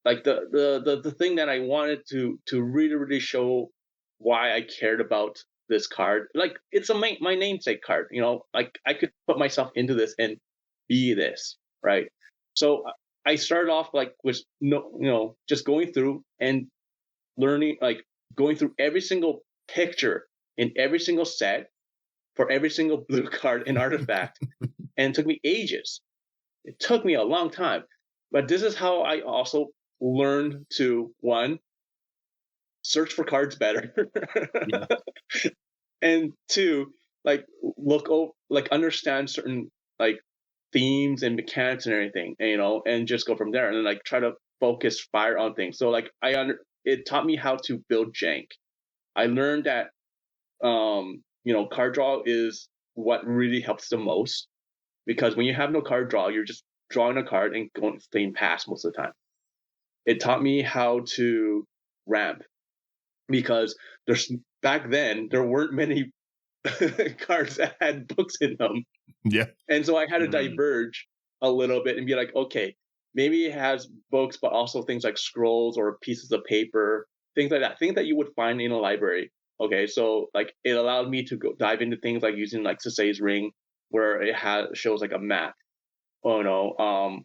the thing that I wanted to really show why I cared about this card. Like it's my namesake card, like I could put myself into this and be this, right? So I started off like with just going through and learning, like going through every single picture in every single set for every single blue card and artifact, and it took me ages. It took me a long time, but this is how I also learned to, one, search for cards better, Yeah. and two, like like understand certain like themes and mechanics and everything, and just go from there, and then like try to focus fire on things. So like it taught me how to build jank. I learned that card draw is what really helps the most, because when you have no card draw, you're just drawing a card and staying past most of the time. It taught me how to ramp, because back then there weren't many cards that had books in them. Yeah. And so I had to Mhm. diverge a little bit and be like, okay, maybe it has books, but also things like scrolls or pieces of paper, things like that, things that you would find in a library. Okay, so like it allowed me to go dive into things like using like Sisei's ring, where it shows like a map. Oh no,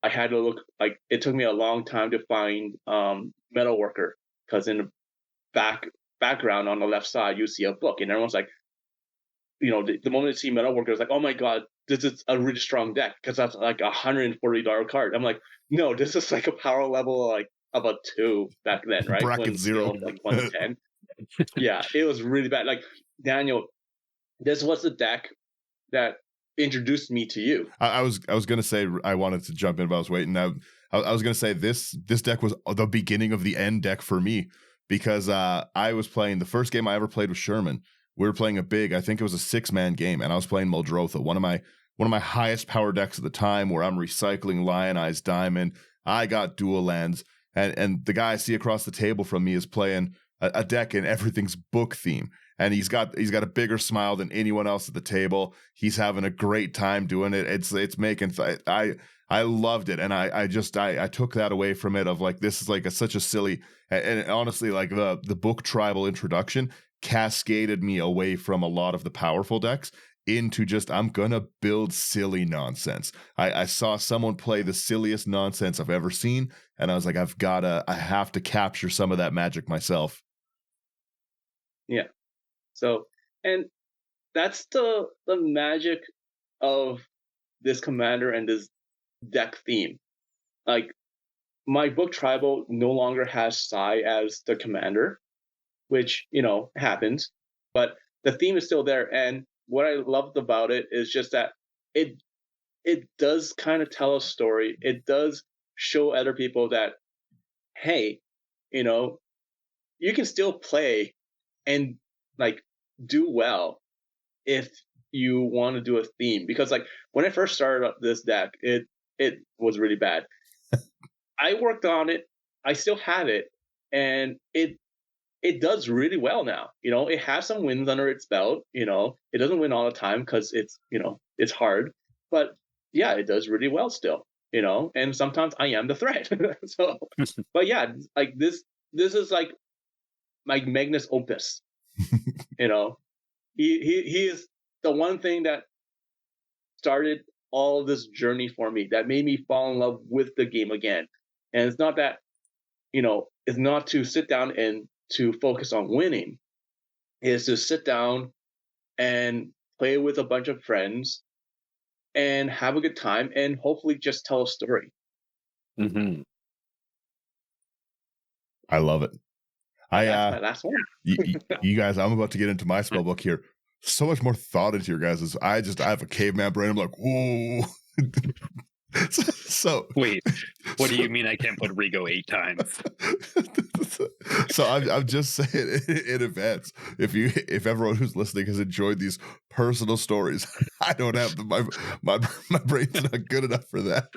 I had to look, like it took me a long time to find Metalworker, because in the back background on the left side, you see a book, and everyone's like, the moment they see Metalworker, it's like, oh my god, this is a really strong deck because that's like $140 card. I'm like, no, this is like a power level like about 2 back then, right? Bracket when 0. like 1 to 10. Yeah, it was really bad. Like, Daniel, this was the deck that introduced me to you. I was gonna say I wanted to jump in, but I was waiting. I was gonna say this deck was the beginning of the end deck for me because I was playing the first game I ever played with Sherman. We were playing I think it was a 6-man game, and I was playing Muldrotha, one of my highest power decks at the time, where I'm recycling Lionized Diamond. I got dual lands, and the guy I see across the table from me is playing a deck and everything's book theme. And he's got a bigger smile than anyone else at the table. He's having a great time doing it. It's making I loved it, and I took that away from it of like, this is like such a silly, and honestly, like the book tribal introduction cascaded me away from a lot of the powerful decks into just, I'm gonna build silly nonsense. I saw someone play the silliest nonsense I've ever seen, and I was like, I have to capture some of that magic myself. Yeah. So, and that's the magic of this commander and this deck theme. Like, my book tribal no longer has Sai as the commander, which, happens, but the theme is still there. And what I loved about it is just that it does kind of tell a story. It does show other people that, hey, you can still play and like do well if you want to do a theme. Because like, when I first started up this deck, it was really bad. I worked on it. I still have it, and it does really well now. It has some wins under its belt. It doesn't win all the time because it's hard, but yeah, it does really well still. And sometimes I am the threat. So, but yeah, like this is like my Magnus Opus. He is the one thing that started all this journey for me, that made me fall in love with the game again. And it's not that, it's not to sit down and to focus on winning. It's to sit down and play with a bunch of friends and have a good time and hopefully just tell a story. Mm-hmm. I love it. That's my last one. you guys, I'm about to get into my spell book here. So much more thought into your guys'. I have a caveman brain. I'm like, whoa. So wait, what do you mean I can't put Rigo 8 times? So I'm just saying in advance, if everyone who's listening has enjoyed these personal stories, I don't have my brain's not good enough for that.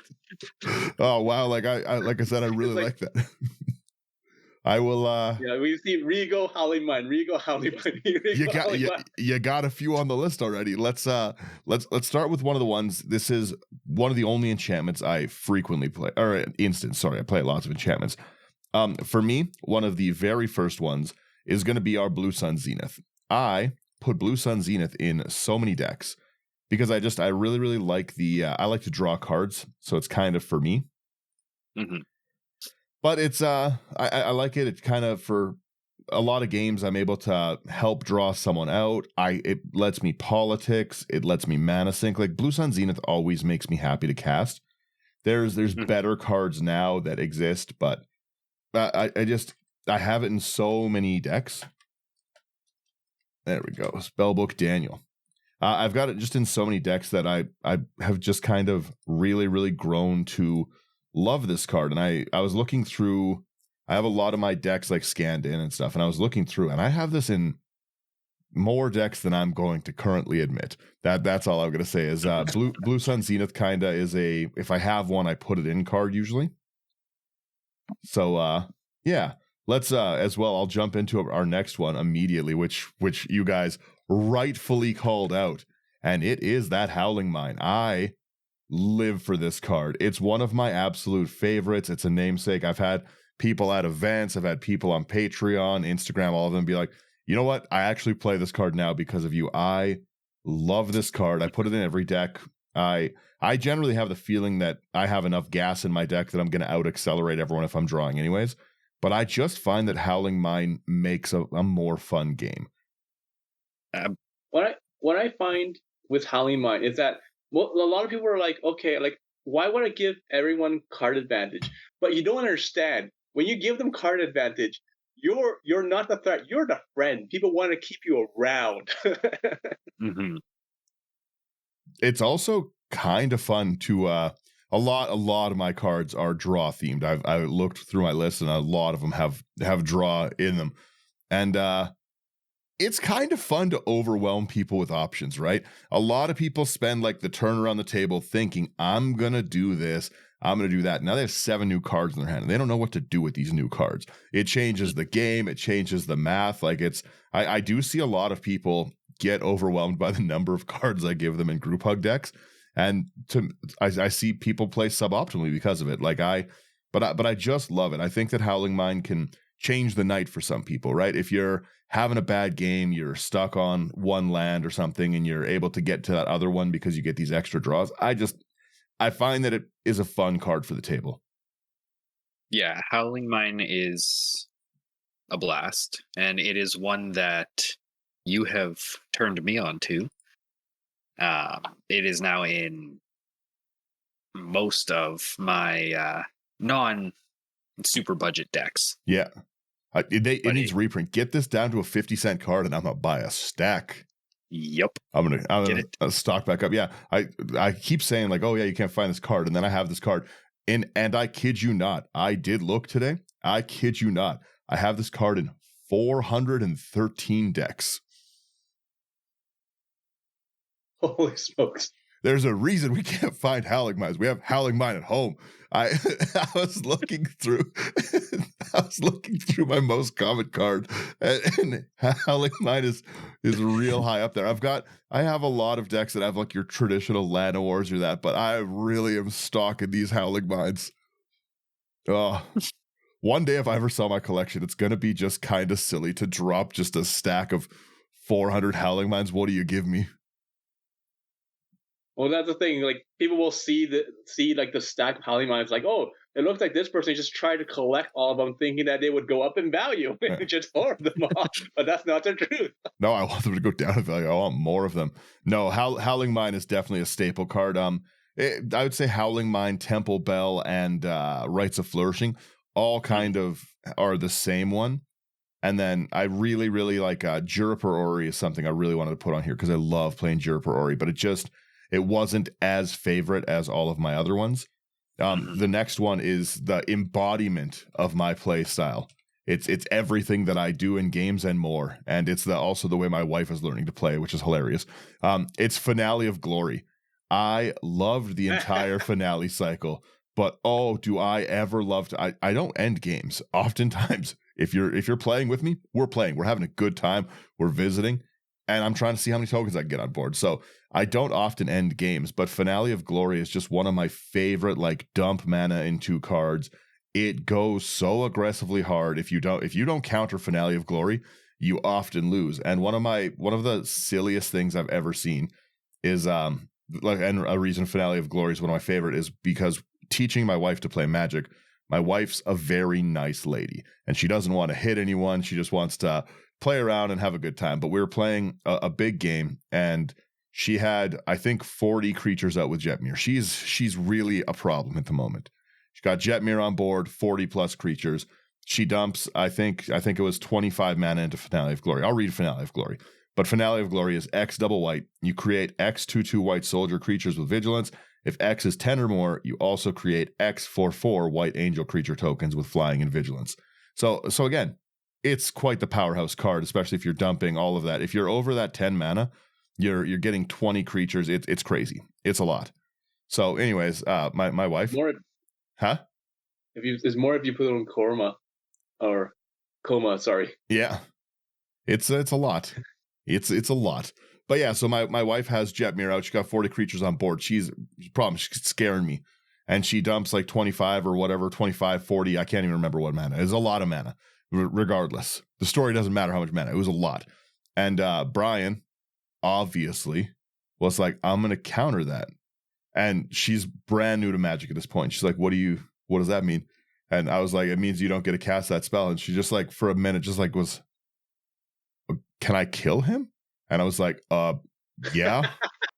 Oh wow, like I said, I really like that. I will. Yeah, we see Rigo Howling Mine. You got a few on the list already. Let's start with one of the ones. This is one of the only enchantments I frequently play, or instance. Sorry, I play lots of enchantments. For me, one of the very first ones is going to be our Blue Sun Zenith. I put Blue Sun Zenith in so many decks because I really, really like I like to draw cards, so it's kind of for me. Mm-hmm. But it's I like it. It's kind of, for a lot of games, I'm able to help draw someone out. It lets me politics. It lets me mana sink. Like, Blue Sun Zenith always makes me happy to cast. There's better cards now that exist, but I have it in so many decks. There we go. Spellbook Daniel. I've got it just in so many decks that I have just kind of really, really grown to love this card. And I was looking through, I have a lot of my decks like scanned in and stuff, and I was looking through, and I have this in more decks than I'm going to currently admit. That's all I'm going to say is Blue Sun Zenith kinda is if I have one, I put it in card usually. So yeah, let's as well, I'll jump into our next one immediately, which you guys rightfully called out, and it is that Howling Mine. I live for this card. It's one of my absolute favorites. It's a namesake. I've had people at events, I've had people on Patreon, Instagram, all of them be like, you know what? I actually play this card now because of you. I love this card. I put it in every deck. I generally have the feeling that I have enough gas in my deck that I'm going to out accelerate everyone if I'm drawing anyways. but I just find that Howling Mine makes a more fun game. What I find with Howling Mine is that a lot of people are like, okay, like why would I give everyone card advantage? But you don't understand. When you give them card advantage, you're not the threat. You're the friend. People want to keep you around. Mm-hmm. It's also kind of fun to a lot of my cards are draw themed. I looked through my list and a lot of them have draw in them, and it's kind of fun to overwhelm people with options, right? A lot of people spend like the turn around the table thinking, I'm gonna do this, I'm gonna do that. Now they have 7 new cards in their hand and they don't know what to do with these new cards. It changes the game, it changes the math. Like I do see a lot of people get overwhelmed by the number of cards I give them in group hug decks. And I see people play suboptimally because of it. But I just love it. I think that Howling Mine can change the night for some people, right? If you're having a bad game, you're stuck on one land or something, and you're able to get to that other one because you get these extra draws. I find that it is a fun card for the table. Yeah, Howling Mine is a blast, and it is one that you have turned me on to. It is now in most of my non-super budget decks. Yeah. It needs reprint. Get this down to a 50-cent card and I'm going to buy a stack. Yep. I'm gonna stock back up. Yeah. I keep saying like, oh yeah, you can't find this card. And then I have this card. And I kid you not, I did look today. I kid you not. I have this card in 413 decks. Holy smokes. There's a reason we can't find Howling Mines. We have Howling Mine at home. I was looking through my most common card, and Howling Mine is real high up there. I have a lot of decks that have like your traditional Lana Wars or that, but I really am stalking these Howling Mines. Oh, one day if I ever sell my collection, it's gonna be just kind of silly to drop just a stack of 400 Howling Mines. What do you give me? Well, that's the thing. Like people will see like the stack of Howling Mines, like, oh, it looks like this person just tried to collect all of them, thinking that they would go up in value and just farm them off. But that's not the truth. No, I want them to go down in value. I want more of them. No, Howling Mine is definitely a staple card. I would say Howling Mine, Temple Bell, and Rites of Flourishing all kind of are the same one. And then I really, really like Juriper Ori is something I really wanted to put on here because I love playing Juriper Ori, but it wasn't as favorite as all of my other ones. The next one is the embodiment of my play style. It's everything that I do in games and more. And it's also the way my wife is learning to play, which is hilarious. It's Finale of Glory. I loved the entire finale cycle, but oh, do I ever love to, I don't end games. Oftentimes, if you're playing with me, we're playing. We're having a good time. We're visiting. And I'm trying to see how many tokens I can get on board. So I don't often end games, but Finale of Glory is just one of my favorite, like, dump mana into cards. It goes so aggressively hard. If you don't counter Finale of Glory, you often lose. And one of the silliest things I've ever seen is and a reason Finale of Glory is one of my favorite is because teaching my wife to play Magic, my wife's a very nice lady, and she doesn't want to hit anyone. She just wants to play around and have a good time. But we were playing a big game, and she had, I think, 40 creatures out with Jetmir. She's really a problem at the moment. She got Jetmir on board, 40 plus creatures. She dumps, I think it was 25 mana into Finale of Glory. I'll read Finale of Glory. But Finale of Glory is X double white. You create X 2/2 white soldier creatures with vigilance. If X is 10 or more, you also create X 4/4 white angel creature tokens with flying and vigilance. So again, it's quite the powerhouse card, especially if you're dumping all of that. If you're over that 10 mana, you're getting 20 creatures. It's crazy. It's a lot. So anyways, my wife. More, huh? There's more if you put it on Coma, sorry. Yeah. It's a lot. It's a lot. But yeah, so my wife has Jetmir out. She got 40 creatures on board. She's scaring me. And she dumps like 25 or whatever, 25, 40. I can't even remember what mana. It's a lot of mana. Regardless, the story doesn't matter how much mana. It was a lot. And Brian obviously was like, I'm going to counter that. And she's brand new to Magic at this point. She's like, what does that mean? And I was like, it means you don't get to cast that spell. And she just like, for a minute, just like was, can I kill him? And I was like, yeah,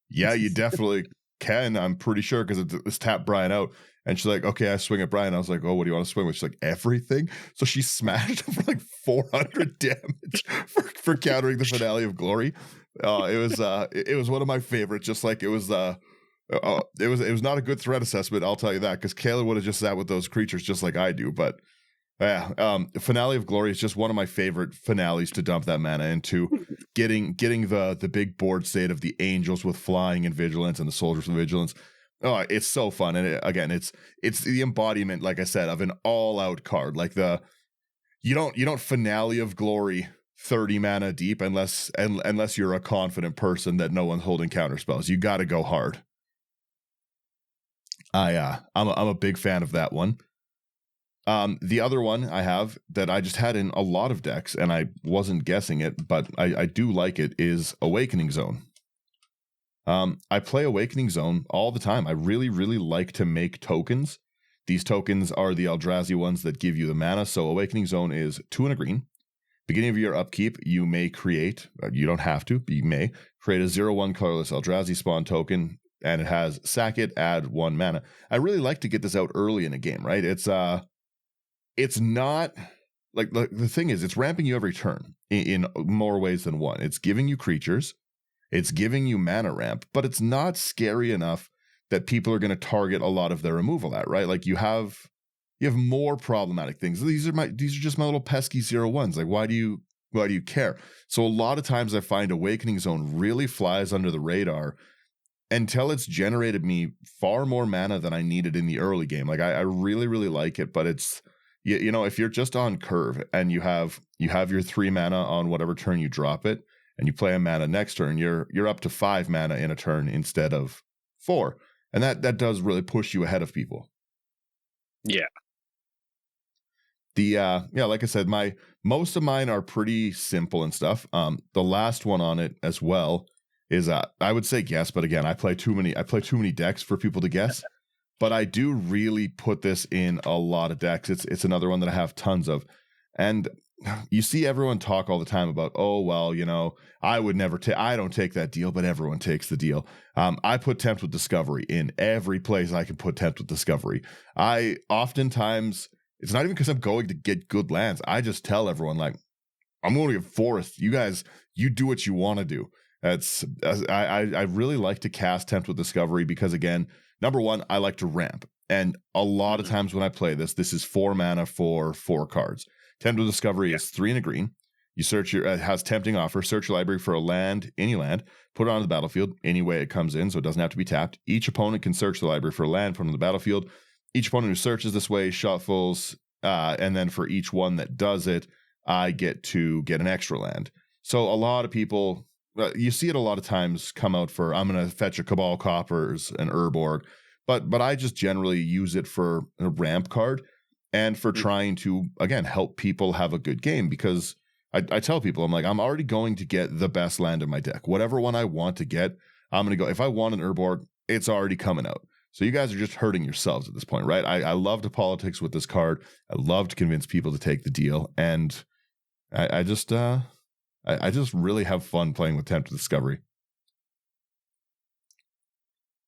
you definitely can. I'm pretty sure because it's tap Brian out. And she's like, okay, I swing at Brian. I was like, oh, what do you want to swing with? She's like, everything. So she smashed him for like 400 damage for countering the Finale of Glory. It was one of my favorites. Just like it was not a good threat assessment. I'll tell you that, because Kayla would have just sat with those creatures just like I do. But yeah, Finale of Glory is just one of my favorite finales to dump that mana into. Getting the big board state of the angels with flying and vigilance and the soldiers with vigilance. Oh, it's so fun. And it's the embodiment, like I said, of an all-out card. Like you don't Finale of Glory 30 mana deep unless you're a confident person that no one's holding counter spells. You got to go hard. I'm a big fan of that one. The other one I have that I just had in a lot of decks, and I wasn't guessing it, but I do like it, is Awakening Zone. I play Awakening Zone all the time. I really, really like to make tokens. These tokens are the Eldrazi ones that give you the mana. So Awakening Zone is 2 and a green. Beginning of your upkeep, you may create, you don't have to, but you may create a 0/1 colorless Eldrazi spawn token, and it has sack it, add 1 mana. I really like to get this out early in a game, right? It's not like the thing is, it's ramping you every turn in more ways than one. It's giving you creatures, it's giving you mana ramp, but it's not scary enough that people are going to target a lot of their removal at, right? Like you have more problematic things. These are just my little pesky 0/1s. Like why do you care? So a lot of times I find Awakening Zone really flies under the radar until it's generated me far more mana than I needed in the early game. Like I really, really like it, but it's, you know, if you're just on curve and you have your 3 mana on whatever turn you drop it, and you play a mana next turn, you're up to 5 mana in a turn instead of 4. And that does really push you ahead of people. Yeah. Like I said, most of mine are pretty simple and stuff. The last one on it as well is I would say guess, but again, I play too many decks for people to guess. But I do really put this in a lot of decks. It's another one that I have tons of. And you see everyone talk all the time about, oh, well, you know, I don't take that deal, but everyone takes the deal. I put Tempt with Discovery in every place I can put Tempt with Discovery. I oftentimes, it's not even because I'm going to get good lands. I just tell everyone, like, I'm going to get forest. You guys, you do what you want to do. I really like to cast Tempt with Discovery because, again, number one, I like to ramp. And a lot of times when I play this is 4 mana for 4 cards. Tempt with Discovery is 3 and a green. You search it has Tempting Offer. Search your library for a land, any land, put it onto the battlefield any way it comes in, so it doesn't have to be tapped. Each opponent can search the library for a land, put it on the battlefield. Each opponent who searches this way shuffles, and then for each one that does it, I get to get an extra land. So a lot of people, you see it a lot of times come out for, I'm going to fetch a Cabal Coppers, an Urborg, but I just generally use it for a ramp card. And for trying to, again, help people have a good game, because I tell people, I'm like, I'm already going to get the best land in my deck. Whatever one I want to get, I'm going to go. If I want an Urborg, it's already coming out. So you guys are just hurting yourselves at this point, right? I love the politics with this card. I love to convince people to take the deal. And I just really have fun playing with Tempt with Discovery.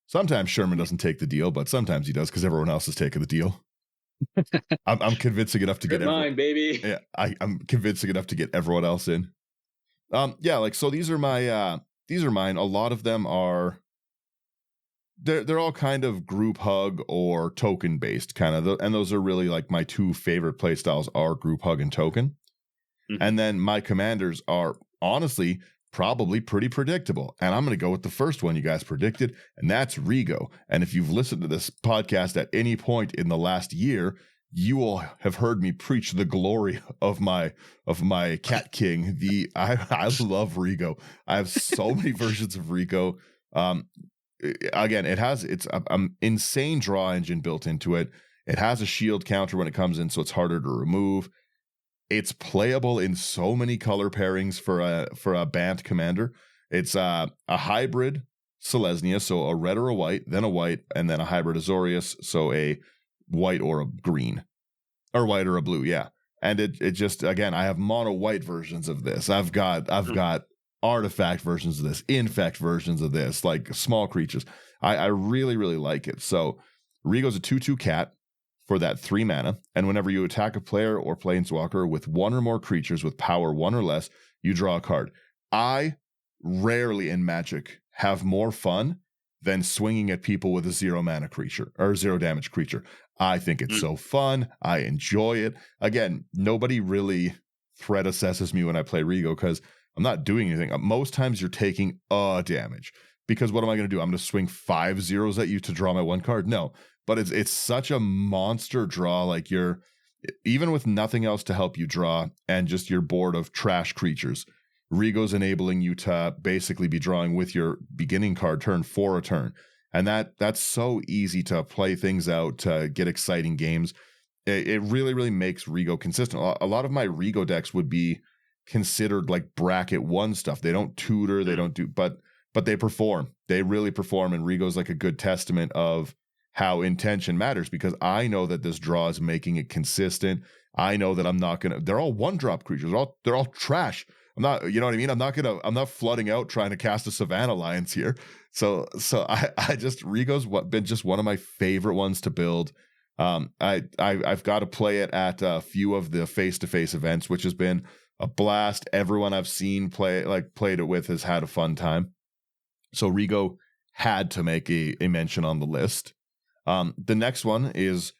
Sometimes Sherman doesn't take the deal, but sometimes he does because everyone else is taking the deal. I'm convincing enough to get mine, baby. Yeah, I'm convincing enough to get everyone else in. So these are mine. A lot of them are they're all kind of group hug or token based kind of, and those are really like my 2 favorite play styles are group hug and token. Mm-hmm. And then my commanders are honestly probably pretty predictable. And I'm going to go with the first one you guys predicted, and that's Rigo. And if you've listened to this podcast at any point in the last year, you will have heard me preach the glory of my Cat King. I love Rigo. I have so many versions of Rigo. Again, it has it's insane draw engine built into it. It has a shield counter when it comes in, so it's harder to remove. It's playable in so many color pairings for a Bant commander. It's a hybrid Selesnya, so a red or a white, then a white, and then a hybrid Azorius, so a white or a green. or white or a blue, yeah. And it just, again, I have mono white versions of this. I've got artifact versions of this, infect versions of this, like small creatures. I really, really like it. So Rigo's a 2/2 cat for that 3 mana, and whenever you attack a player or planeswalker with 1 or more creatures with power 1 or less, you draw a card. I rarely in Magic have more fun than swinging at people with a 0 mana creature or 0 damage creature. I think it's so fun. I enjoy it. Again, nobody really threat assesses me when I play Rigo because I'm not doing anything. Most times you're taking a damage, because what am I going to do? I'm going to swing 5 zeros at you to draw my 1 card? No, but it's such a monster draw. Like, you're, even with nothing else to help you draw and just your board of trash creatures, Rigo's enabling you to basically be drawing with your beginning card turn for a turn. And that's so easy to play things out, to get exciting games. It really, really makes Rigo consistent. A lot of my Rigo decks would be considered like bracket 1 stuff. They don't tutor, they don't do, but they perform. They really perform, and Rigo's like a good testament of how intention matters, because I know that this draw is making it consistent. I know that I'm not gonna, they're all 1-drop creatures. They're all trash. I'm not, you know what I mean? I'm not flooding out trying to cast a Savannah Alliance here. So I just, Rigo's been just one of my favorite ones to build. I've got to play it at a few of the face-to-face events, which has been a blast. Everyone I've seen played it with has had a fun time. So Rigo had to make a mention on the list. The next one is,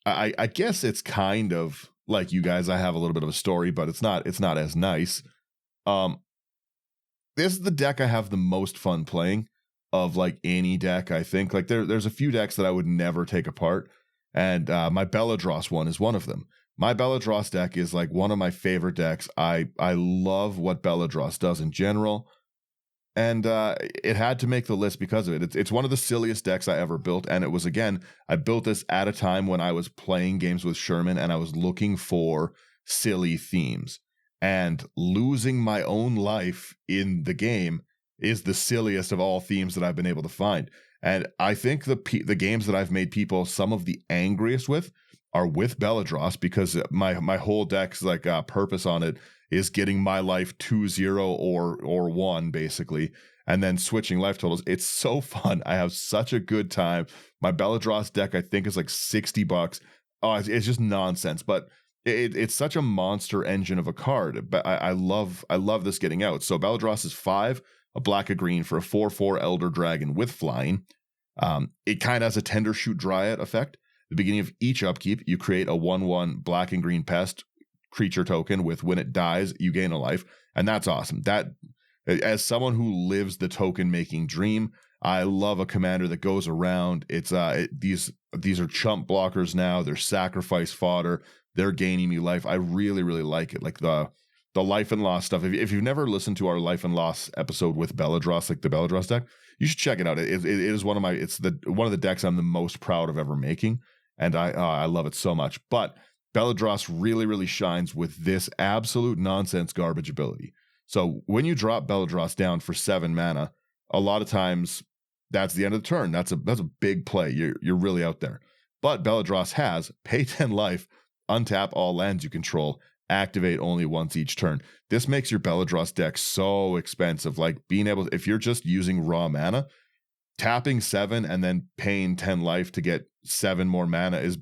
I guess it's kind of like you guys. I have a little bit of a story, but it's not as nice. This is the deck I have the most fun playing of like any deck. I think like there's a few decks that I would never take apart, and my Belladross one is one of them. My Belladross deck is like one of my favorite decks. I love what Belladross does in general, and it had to make the list because of it. It's one of the silliest decks I ever built, and it was, again, I built this at a time when I was playing games with Sherman and I was looking for silly themes. And losing my own life in the game is the silliest of all themes that I've been able to find. And I think the games that I've made people some of the angriest with are with Belladross, because my whole deck's like purpose on it is getting my life 2-0 or 1 basically, and then switching life totals. It's so fun. I have such a good time. My Belladross deck, I think, is like $60. Oh, it's just nonsense, but it's such a monster engine of a card. But I love this getting out. So Belladross is 5, a black, a green for a 4/4 Elder Dragon with flying. It kind of has a Tender Shoot Dryad effect. At the beginning of each upkeep, you create a 1/1 black and green pest creature token with, when it dies, you gain a life. And that's awesome. That, as someone who lives the token making dream, I love a commander that goes around. It's these are chump blockers now. They're sacrifice fodder. They're gaining me life. I really, really like it. Like the Life and Loss stuff. If you've never listened to our Life and Loss episode with Belladross, like the Belladross deck, you should check it out. It is one of the decks I'm the most proud of ever making, and I love it so much. But Belladross really, really shines with this absolute nonsense garbage ability. So when you drop Belladross down for 7 mana, a lot of times that's the end of the turn. That's a big play. You're really out there. But Belladross has pay 10 life, untap all lands you control, activate only once each turn. This makes your Belladross deck so expensive. Like, being able to, if you're just using raw mana, tapping 7 and then paying 10 life to get 7 more mana is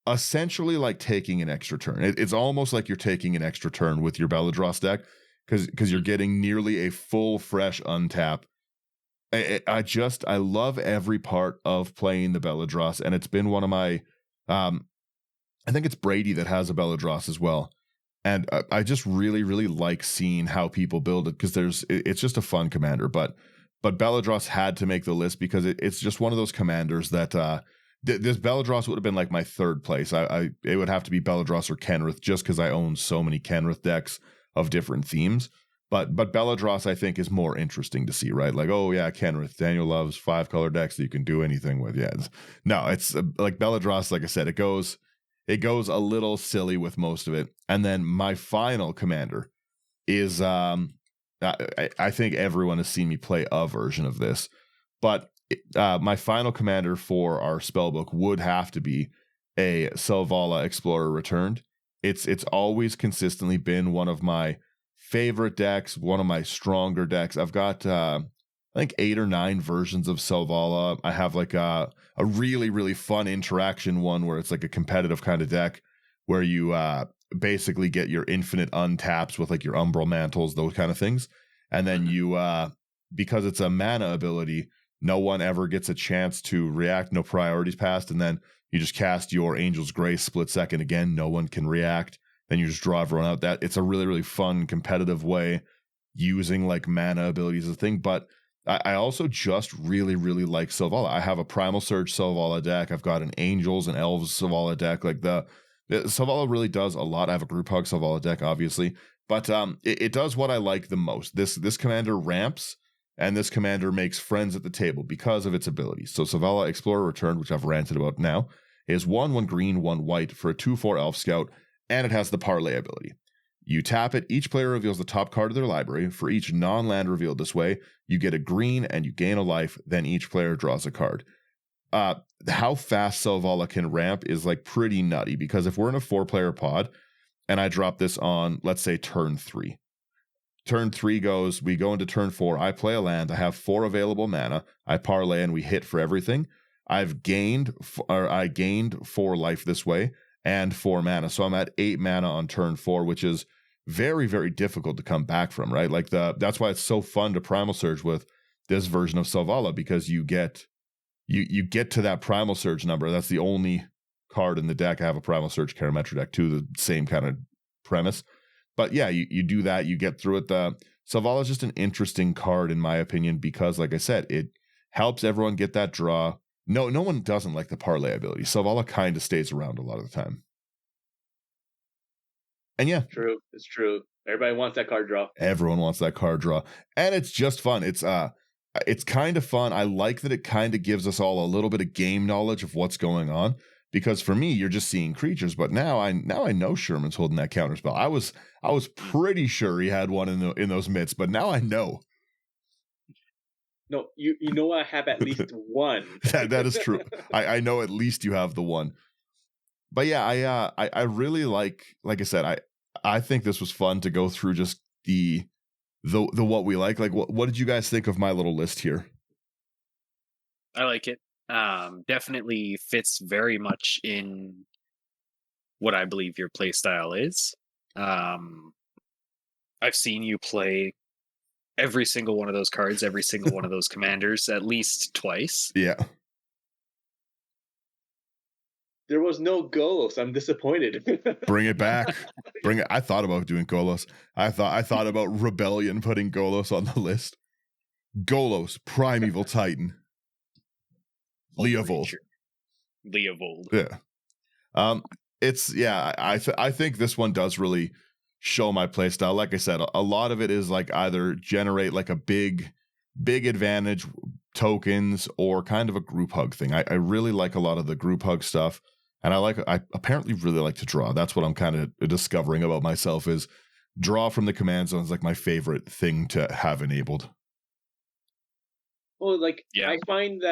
essentially like taking an extra turn. It's almost like you're taking an extra turn with your Belladross deck, because you're getting nearly a full fresh untap. I love every part of playing the Belladross, and it's been one of my I think it's Brady that has a Belladross as well. And I just really, really like seeing how people build it, because it's just a fun commander. But Belladross had to make the list because it's just one of those commanders that this Belladross would have been like my third place. It would have to be Belladross or Kenrith, just because I own so many Kenrith decks of different themes. But Belladross, I think, is more interesting to see, right? Like, oh yeah, Kenrith, Daniel loves 5-color decks that you can do anything with. Yeah, it's like Belladross. Like I said, it goes a little silly with most of it. And then my final commander is I think everyone has seen me play a version of this, but my final commander for our spellbook would have to be a Selvala Explorer Returned. It's always consistently been one of my favorite decks, one of my stronger decks. I've got I think 8 or 9 versions of Selvala. I have like a really, really fun interaction one where it's like a competitive kind of deck where you basically get your infinite untaps with like your Umbral Mantles, those kind of things. And then you, because it's a mana ability, no one ever gets a chance to react, no priorities passed. And then you just cast your Angel's Grace split second again, no one can react. Then you just draw everyone out. That it's a really, really fun competitive way using like mana abilities as a thing. But I also just really, really like Selvala. I have a Primal Surge Selvala deck. I've got an Angels and Elves Selvala deck. Like Selvala really does a lot. I have a Group Hug Selvala deck, obviously, but it does what I like the most. This commander ramps, and this commander makes friends at the table because of its abilities. So Selvala Explorer Returned, which I've ranted about now, is 1 green, 1 white for a 2/4 Elf Scout, and it has the Parlay ability. You tap it, each player reveals the top card of their library. For each non-land revealed this way, you get a green and you gain a life, then each player draws a card. How fast Selvala can ramp is like pretty nutty, because if we're in a 4-player pod and I drop this on, let's say, turn 3. Turn 3 goes, we go into turn 4, I play a land, I have 4 available mana, I parlay and we hit for everything. I gained 4 life this way and 4 mana. So I'm at 8 mana on turn 4, which is very, very difficult to come back from, right? Like that's why it's so fun to Primal Surge with this version of Selvala, because you get to that Primal Surge number. That's the only card in the deck. I have a Primal Surge Karametra deck too, the same kind of premise. But yeah, you do that, you get through it. The Selvala is just an interesting card in my opinion, because like I said, it helps everyone get that draw. No one doesn't like the parlay ability. Selvala kind of stays around a lot of the time. And yeah. True. It's true. Everybody wants that card draw. Everyone wants that card draw. And it's just fun. It's kind of fun. I like that it kind of gives us all a little bit of game knowledge of what's going on. Because for me, you're just seeing creatures, but now I know Sherman's holding that counterspell. I was pretty sure he had one in those mitts, but now I know. No, you know I have at least one. that is true. I know at least you have the one. But yeah, I really like I said, I think this was fun to go through just the what we like. Like what did you guys think of my little list here? I like it. Definitely fits very much in what I believe your play style is. I've seen you play every single one of those cards, every single one of those commanders at least twice. Yeah. There was no Golos. I'm disappointed. Bring it back. Bring it. I thought about doing Golos. I thought about Rebellion putting Golos on the list. Golos, Primeval Titan. Leovold. Yeah. I think this one does really show my playstyle. Like I said, a lot of it is like either generate like a big advantage tokens or kind of a group hug thing. I really like a lot of the group hug stuff. And I apparently really like to draw. That's what I'm kind of discovering about myself, is draw from the command zone is like my favorite thing to have enabled. Well, like, yeah. I find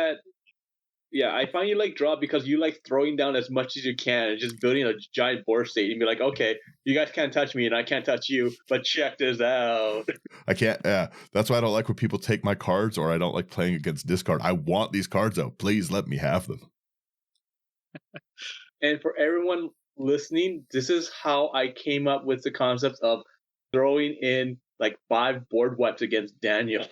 you like draw because you like throwing down as much as you can and just building a giant board state and be like, okay, you guys can't touch me and I can't touch you, but check this out. I can't. Yeah, that's why I don't like when people take my cards, or I don't like playing against discard. I want these cards out. Please let me have them. And for everyone listening, this is how I came up with the concept of throwing in like 5 board wipes against Daniel.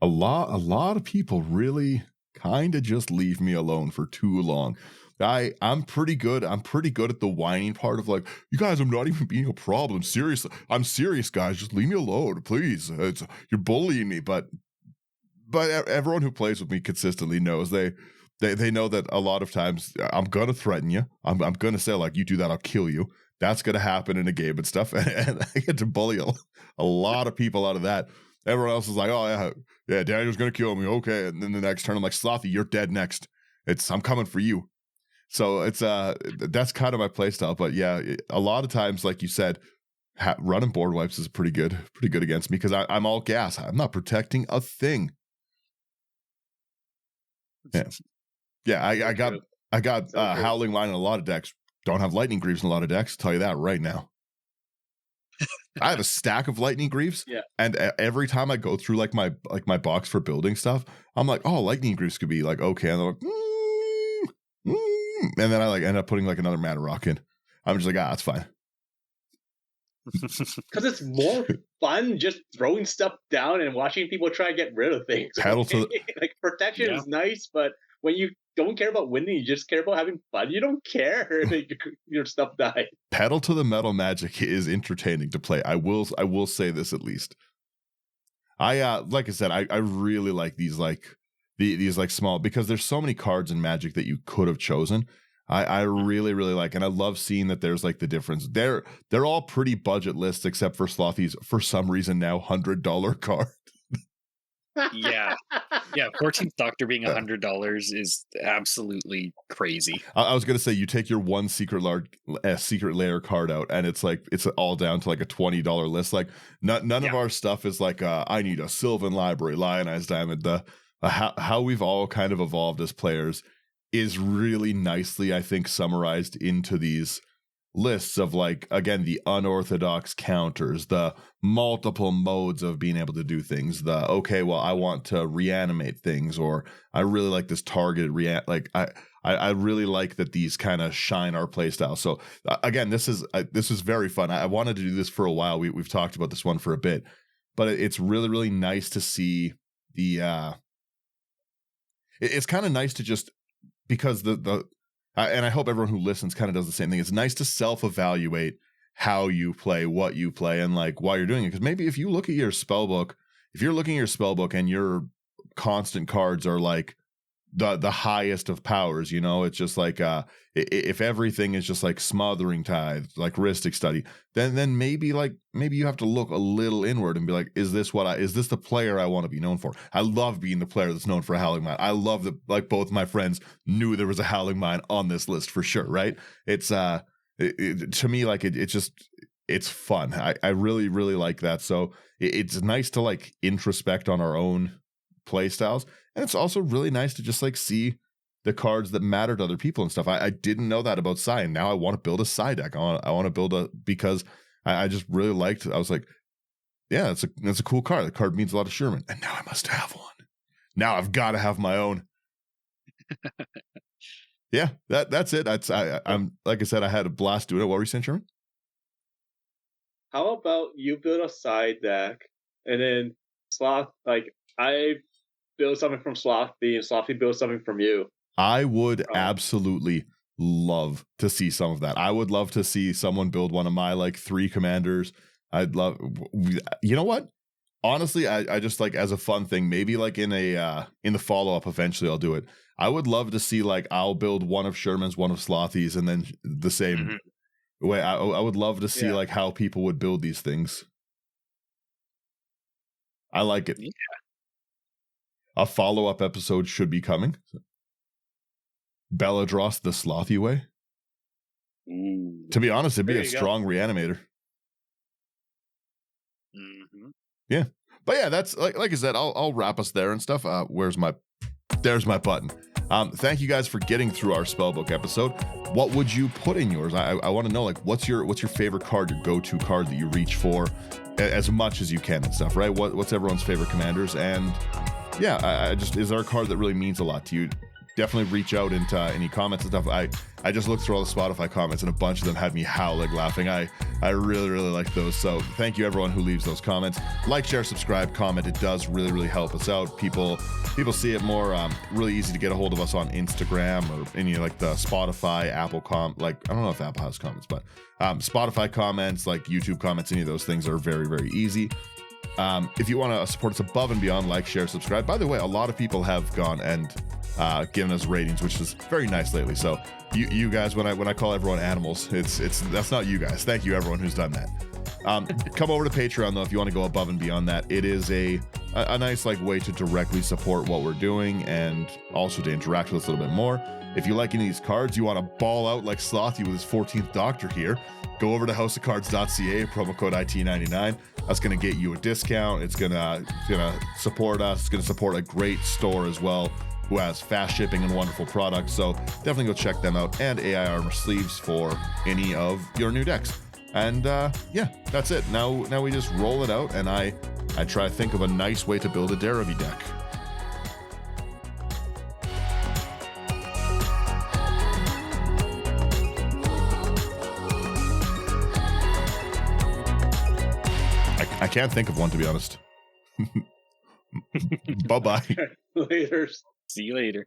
A lot of people really kind of just leave me alone for too long. I'm pretty good. I'm pretty good at the whining part of like, you guys, I'm not even being a problem. Seriously, I'm serious, guys. Just leave me alone, please. You're bullying me. But everyone who plays with me consistently knows they know that a lot of times I'm gonna threaten you. I'm gonna say like, you do that, I'll kill you. That's gonna happen in a game and stuff. And I get to bully a lot of people out of that. Everyone else is like, oh yeah, Daniel's gonna kill me. Okay, and then the next turn I'm like, Slothy, you're dead next. I'm coming for you. So it's that's kind of my play style. But yeah, a lot of times, like you said, running board wipes is pretty good against me because I'm all gas. I'm not protecting a thing. Yeah. Yeah, I got So crazy. Howling Line in a lot of decks. Don't have Lightning Greaves in a lot of decks. Tell you that right now. I have a stack of Lightning Greaves, Yeah. and every time I go through like my box for building stuff, I'm like, oh, Lightning Greaves could be like okay, and they're like, and then I like end up putting like another Mana Rock in. I'm just like, that's fine. Because it's more fun just throwing stuff down and watching people try to get rid of things. Pedal to like protection Yeah. is nice, but when you don't care about winning, you just care about having fun. You don't care if your stuff dies. Pedal to the Metal Magic is entertaining to play. I will say this at least. I like I said, I really like these these like small, because there's so many cards in Magic that you could have chosen. I really like, and I love seeing that there's like the difference. They're all pretty budget lists except for Slothy's for some reason now $100 card. Yeah. 14th Doctor being $100 is absolutely crazy. I was gonna say, you take your one secret layer card out, and it's like it's all down to like a $20 list. Like none of our stuff is like I need a Sylvan Library, Lionized Diamond. How we've all kind of evolved as players is really nicely, I think, summarized into these lists of like, again, the unorthodox counters, the multiple modes of being able to do things, the okay, well, I want to reanimate things, or I really like this targeted I really like that these kind of shine our playstyle. So again, this is very fun. I wanted to do this for a while. We've talked about this one for a bit, but it's really nice to see the it's kind of nice to just, because and I hope everyone who listens kind of does the same thing. It's nice to self-evaluate how you play, what you play, and like why you're doing it. Because maybe if you look at your spellbook, if you're looking at your spellbook and your constant cards are like the highest of powers, you know, it's just like if everything is just like Smothering Tithe, like Rhystic Study, then maybe you have to look a little inward and be like, is this the player I want to be known for? I love being the player that's known for a Howling Mine. I love that like both my friends knew there was a Howling Mine on this list for sure, right? It's to me, like it's fun. I really like that. So it's nice to like introspect on our own play styles, and it's also really nice to just like see the cards that matter to other people and stuff. I didn't know that about Psy, and now I want to build a Psy deck. I want to build because I just really liked. I was like, yeah, that's a cool card. The card means a lot to Sherman, and now I must have one. Now I've got to have my own. Yeah, that's it. I'm like I said, I had a blast doing it. What were you saying, Sherman? How about you build a side deck, and then Sloth, like I build something from Slothy, and Slothy builds something from you. I would absolutely love to see some of that. I would love to see someone build one of my like 3 commanders. I'd love, you know what? Honestly, I just like, as a fun thing, maybe like in the follow-up, eventually I'll do it. I would love to see like, I'll build one of Sherman's, one of Slothy's, and then the same way. I would love to see like how people would build these things. I like it. Yeah. A follow-up episode should be coming. Belladross the Slothy way. To be honest, it'd be a strong reanimator. Yeah, but yeah, that's like I said. I'll wrap us there and stuff. There's my button. Thank you guys for getting through our spellbook episode. What would you put in yours? I want to know, like, what's your favorite card, your go-to card that you reach for as much as you can and stuff, right? What's everyone's favorite commanders? And yeah, I just, is there a card that really means a lot to you? Definitely reach out into any comments and stuff. I just looked through all the Spotify comments, and a bunch of them had me howling laughing. I really like those. So thank you everyone who leaves those comments. Like, share, subscribe, comment. It does really help us out. People see it more. Really easy to get a hold of us on Instagram or any like the Spotify, Apple like I don't know if Apple has comments, but Spotify comments, like YouTube comments, any of those things are very easy. If you want to support us above and beyond, like, share, subscribe. By the way, a lot of people have gone and given us ratings, which is very nice lately. So you guys, when I call everyone animals, that's not you guys. Thank you everyone who's done that. Come over to Patreon though if you want to go above and beyond that. It is a nice like way to directly support what we're doing and also to interact with us a little bit more. If you like any of these cards, you want to ball out like Slothy with his 14th Doctor here, go over to houseofcards.ca, promo code IT99. That's going to get you a discount. It's going to support us. It's going to support a great store as well who has fast shipping and wonderful products. So definitely go check them out, and AI Armor sleeves for any of your new decks. And yeah, that's it. Now we just roll it out, and I try to think of a nice way to build a Derivi deck. I can't think of one, to be honest. Bye-bye. Later. See you later.